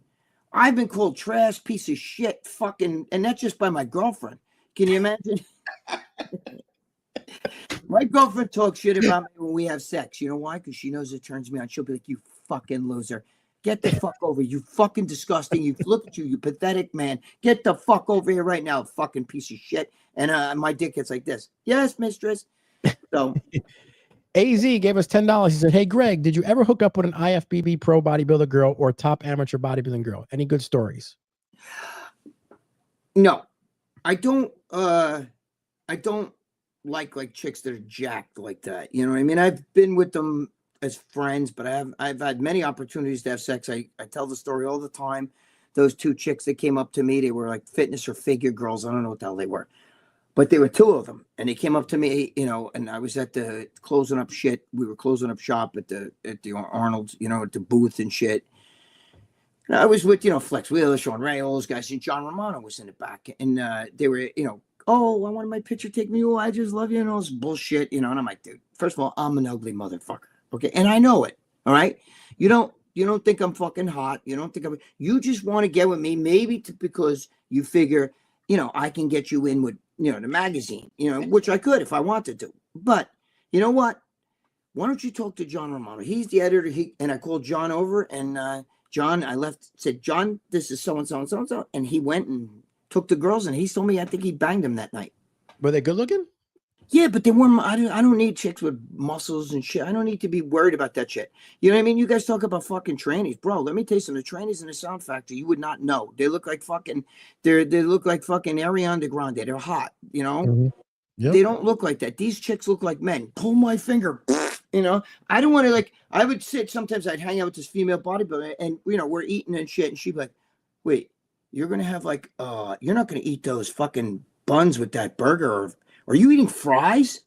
I've been called trash, piece of shit, fucking, and that's just by my girlfriend. Can you imagine? My girlfriend talks shit about me when we have sex. You know why? Because she knows it turns me on. She'll be like, you fucking loser. Get the fuck over. You fucking disgusting. You look at you, you pathetic man. Get the fuck over here right now, fucking piece of shit. And my dick gets like this. Yes, mistress. So AZ gave us $10. He said, hey, Greg, did you ever hook up with an IFBB pro bodybuilder girl or top amateur bodybuilding girl? Any good stories? No, I don't like chicks that are jacked like that. You know what I mean? I've been with them as friends, but I've had many opportunities to have sex. I tell the story all the time. Those two chicks that came up to me, they were like fitness or figure girls. I don't know what the hell they were. But there were two of them, and they came up to me, you know, and I was at the closing up shit. We were closing up shop at the Arnold's, you know, at the booth and shit. And I was with, you know, Flex Wheeler, Sean Ray, all those guys, and John Romano was in the back. And they were, you know, oh, I wanted my picture, take me, oh, I just love you, and all this bullshit, you know. And I'm like, dude, first of all, I'm an ugly motherfucker, okay? And I know it, all right? You don't think I'm fucking hot. You don't think you just want to get with me, maybe because you figure, you know, I can get you in with, you know, the magazine, you know, which I could if I wanted to. But you know what? Why don't you talk to John Romano? He's the editor. And I called John over, and John, said, John, this is so-and-so and so-and-so. And he went and took the girls, and he told me, I think he banged them that night. Were they good looking? Yeah, but they weren't. I don't need chicks with muscles and shit. I don't need to be worried about that shit. You know what I mean? You guys talk about fucking trannies, bro. Let me tell you something. The trannies in the Sound Factory, you would not know. They look like fucking. They look like fucking Ariana Grande. They're hot. You know. Mhm. Yep. They don't look like that. These chicks look like men. Pull my finger. You know. I don't want to like. I would sit sometimes. I'd hang out with this female bodybuilder, and you know we're eating and shit, and she'd be like, "Wait, you're gonna have like you're not gonna eat those fucking buns with that burger, or are you eating fries?"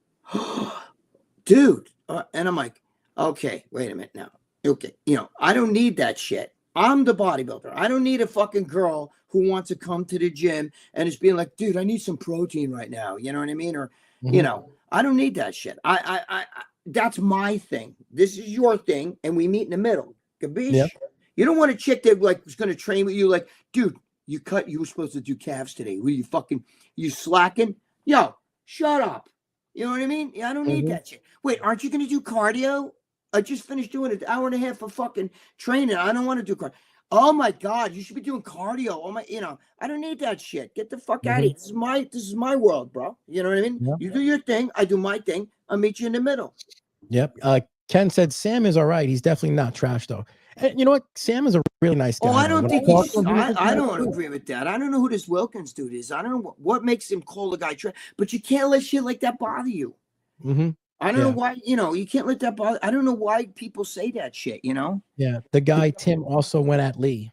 Dude. And I'm like, okay, wait a minute now. Okay, you know, I don't need that shit. I'm the bodybuilder. I don't need a fucking girl who wants to come to the gym and is being like, dude, I need some protein right now. You know what I mean? Or, you know, I don't need that shit. That's my thing. This is your thing, and we meet in the middle. Kabish? Yep. You don't want a chick that like was going to train with you. Like, dude, you were supposed to do calves today. Were you slacking? Yo, shut up. You know what I mean? Yeah, I don't need that shit. Wait, aren't you going to do cardio? I just finished doing an hour and a half of fucking training. I don't want to do cardio. Oh my God, you should be doing cardio. Oh my, you know, I don't need that shit. Get the fuck out of here. This is my world, bro. You know what I mean? Yep. You do your thing. I do my thing. I'll meet you in the middle. Yep. Ken said Sam is all right. He's definitely not trash though. And you know what? Sam is a really nice guy. Oh, I though. don't When think talk he's. to him, I don't agree with that. I don't know who this Wilkins dude is. I don't know what makes him call the guy trash. But you can't let shit like that bother you. I don't know why, you know, you can't let that bother. I don't know why people say that shit, you know? Yeah. The guy, Tim, also went at Lee.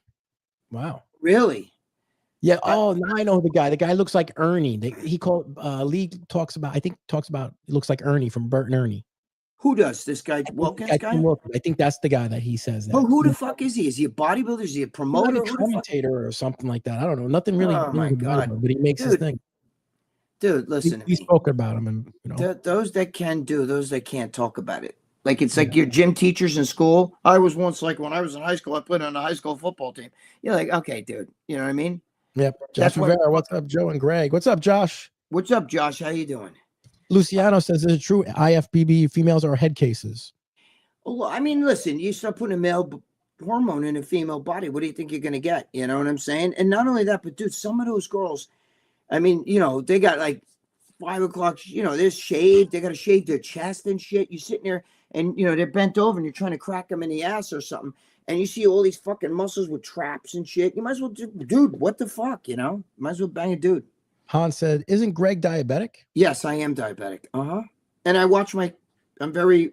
Wow. Really? Yeah. Oh, now I know the guy. The guy looks like Ernie. He called Lee talks about, it looks like Ernie from Bert and Ernie. Who does this guy? Wilkins guy? I think that's the guy that he says that. Oh, who the fuck is he? Is he a bodybuilder? Is he a promoter? Like a commentator or something like that. I don't know. Nothing really. Oh my God. But he makes his thing. Dude, listen to we me. spoke about him, and you know, those that can do, those that can't talk about it. Like it's like your gym teachers in school. I was once like when I was in high school, I played on a high school football team. You're like, okay, dude. You know what I mean? Yep. Josh Rivera, what's up, Joe and Greg? What's up, Josh? What's up, Josh? How you doing? Luciano says, is it true IFBB females are head cases? Well, I mean, listen, you start putting a male hormone in a female body, what do you think you're going to get? You know what I'm saying? And not only that, but dude, some of those girls, I mean, you know, they got like 5 o'clock, you know, they're shaved, they got to shave their chest and shit. You're sitting there and, you know, they're bent over and you're trying to crack them in the ass or something. And you see all these fucking muscles with traps and shit. You might as well do, dude, what the fuck, you know? Might as well bang a dude. Hans said, isn't Greg diabetic? Yes, I am diabetic. And I watch I'm very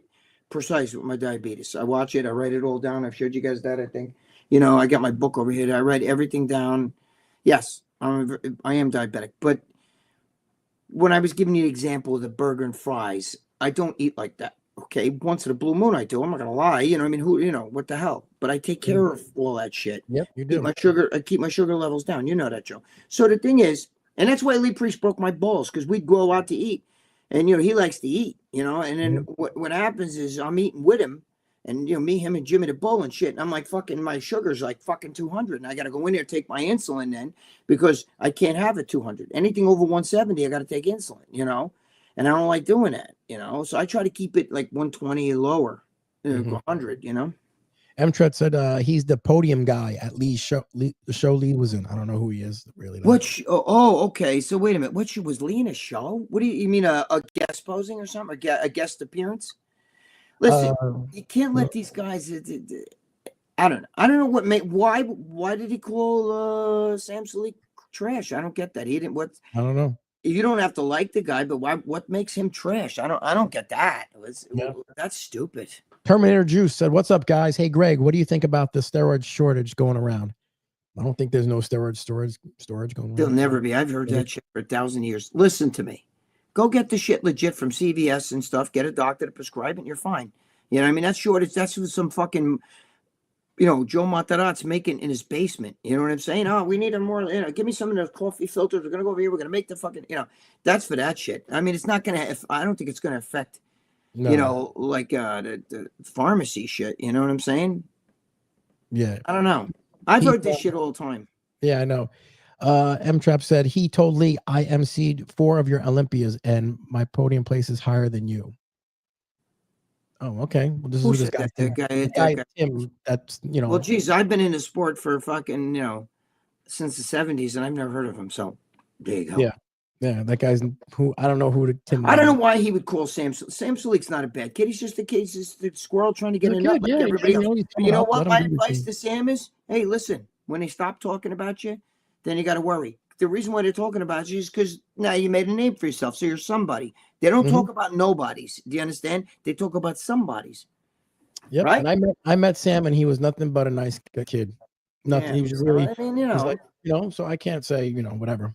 precise with my diabetes. I watch it. I write it all down. I've showed you guys that, I think. You know, I got my book over here. I write everything down. Yes, I am diabetic. But when I was giving you the example of the burger and fries, I don't eat like that. Okay, once in a blue moon I do. I'm not gonna lie. You know, I mean, what the hell? But I take care of all that shit. Yep, you do. I keep my sugar levels down. You know that, Joe. So the thing is, and that's why Lee Priest broke my balls, because we'd go out to eat. And, you know, he likes to eat, you know, and then what happens is I'm eating with him and, you know, me, him and Jimmy the Bull and shit. And I'm like, fucking, my sugar's like fucking 200. And I got to go in there, take my insulin then, because I can't have it 200. Anything over 170, I got to take insulin, you know, and I don't like doing that, you know. So I try to keep it like 120 or lower, 100, you know. M-Tret said he's the podium guy at Lee's show. The show Lee was in. I don't know who he is really. Okay. So wait a minute. Was Lee in a show? What do you mean a guest posing or something? A guest appearance? Listen, you can't let these guys. I don't know. I don't know what made. Why did he call Sam Salik trash? I don't get that. He didn't. What? I don't know. You don't have to like the guy, but why? What makes him trash? I don't get that. That's stupid. Terminator Juice said, what's up, guys? Hey, Greg, what do you think about the steroid shortage going around? I don't think there's no steroid storage going on. There'll never be. I've heard that shit for 1,000 years. Listen to me. Go get the shit legit from CVS and stuff. Get a doctor to prescribe it and you're fine. You know what I mean? That's shortage. That's what some fucking, you know, Joe Mataraz's making in his basement. You know what I'm saying? Oh, we need a more, you know, give me some of those coffee filters. We're going to go over here. We're going to make the fucking, you know, that's for that shit. I mean, it's not going to, I don't think it's going to affect, you know, like the pharmacy shit. You know what I'm saying? Yeah. I don't know. I've heard this shit all the time. Yeah, I know. M-Trap said he told Lee, I emceed 4 of your Olympias and my podium place is higher than you. Oh, okay. Well, this is this guy. That guy Tim. That's, you know. Well, geez, I've been in the sport for fucking, you know, since the 70s and I've never heard of him. So there you go. Yeah. Yeah, that guy's who I don't know who to Tim. I don't know why he would call Sam Salik's not a bad kid. He's just a kid. He's just a squirrel trying to get a nut like everybody else. You know what? My advice to Sam is, hey, listen, when they stop talking about you, then you got to worry. The reason why they're talking about you is because now you made a name for yourself. So you're somebody. They don't talk about nobodies. Do you understand? They talk about somebodies. Yep. Right? And I met Sam, and he was nothing but a nice kid. Nothing. Yeah, he was really. I mean, so I can't say, whatever.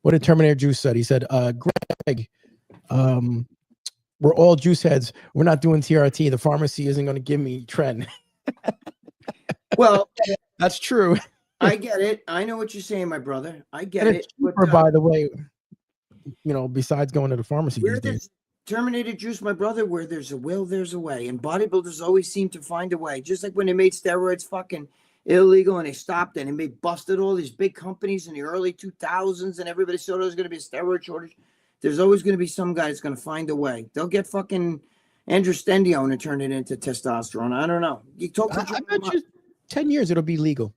What did Terminator Juice said? He said, Greg, we're all juice heads. We're not doing TRT. The pharmacy isn't going to give me Tren. Well, that's true. I get it. I know what you're saying, my brother. I get it. Cheaper, by the way, besides going to the pharmacy where these days. Terminator Juice, my brother, where there's a will, there's a way. And bodybuilders always seem to find a way. Just like when they made steroids fucking illegal and they stopped it and they busted all these big companies in the early 2000s and everybody said there was going to be a steroid shortage. There's always going to be some guy that's going to find a way. They'll get fucking androstenedione and turn it into testosterone. I don't know. You talk to I bet you 10 years it'll be legal.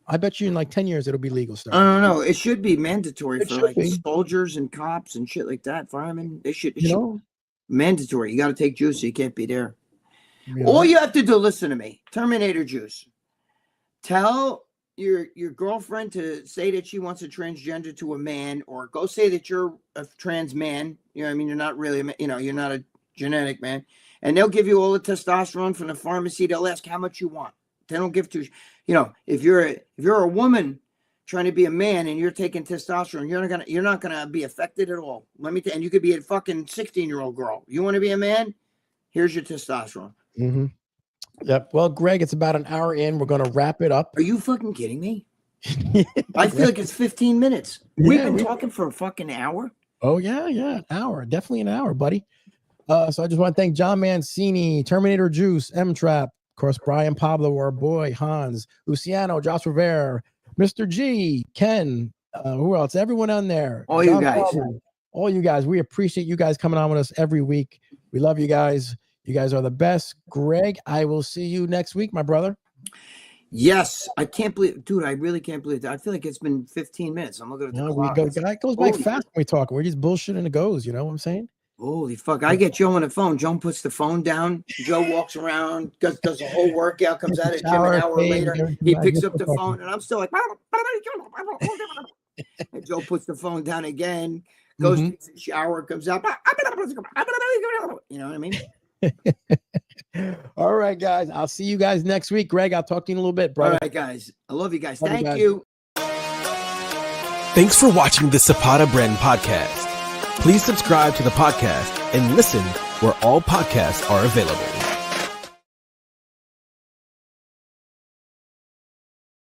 I bet you in like 10 years it'll be legal. I don't know. It should be mandatory for like soldiers and cops and shit like that. Firemen. It should mandatory. You got to take juice. So you can't be there. All you have to do, listen to me. Terminator Juice. Tell your girlfriend to say that she wants a transgender to a man, or go say that you're a trans man. You know what I mean? You're not really, you're not a genetic man. And they'll give you all the testosterone from the pharmacy. They'll ask how much you want. They don't give to, if you're a woman trying to be a man and you're taking testosterone, you're not gonna be affected at all. Let me tell you, and you could be a fucking 16-year-old girl. You want to be a man? Here's your testosterone. Mm-hmm. Yep. Well, Greg, it's about an hour in. We're going to wrap it up. Are you fucking kidding me? I feel like it's 15 minutes. We've been talking for a fucking hour. Oh, yeah. An hour. Definitely an hour, buddy. So I just want to thank John Mancini, Terminator Juice, M-Trap, of course, Brian Pablo, our boy, Hans, Luciano, Josh Rivera, Mr. G, Ken, who else? Everyone on there. All you guys. All you guys. We appreciate you guys coming on with us every week. We love you guys. You guys are the best. Greg, I will see you next week, my brother. Yes. I can't believe, dude, I really can't believe that. I feel like it's been 15 minutes. I'm looking at the clock. It goes by fast when we talk. We're just bullshitting it goes. You know what I'm saying? Holy fuck. I get Joe on the phone. Joe puts the phone down. Joe walks around, does the whole workout, comes out of the gym an hour later. He picks up the phone, and I'm still like, and Joe puts the phone down again, goes to the shower, comes out. You know what I mean? All right, guys. I'll see you guys next week. Greg, I'll talk to you in a little bit, brother. All right, guys. I love you guys. Thank you. Thanks for watching the Zapata Brand Podcast. Please subscribe to the podcast and listen where all podcasts are available.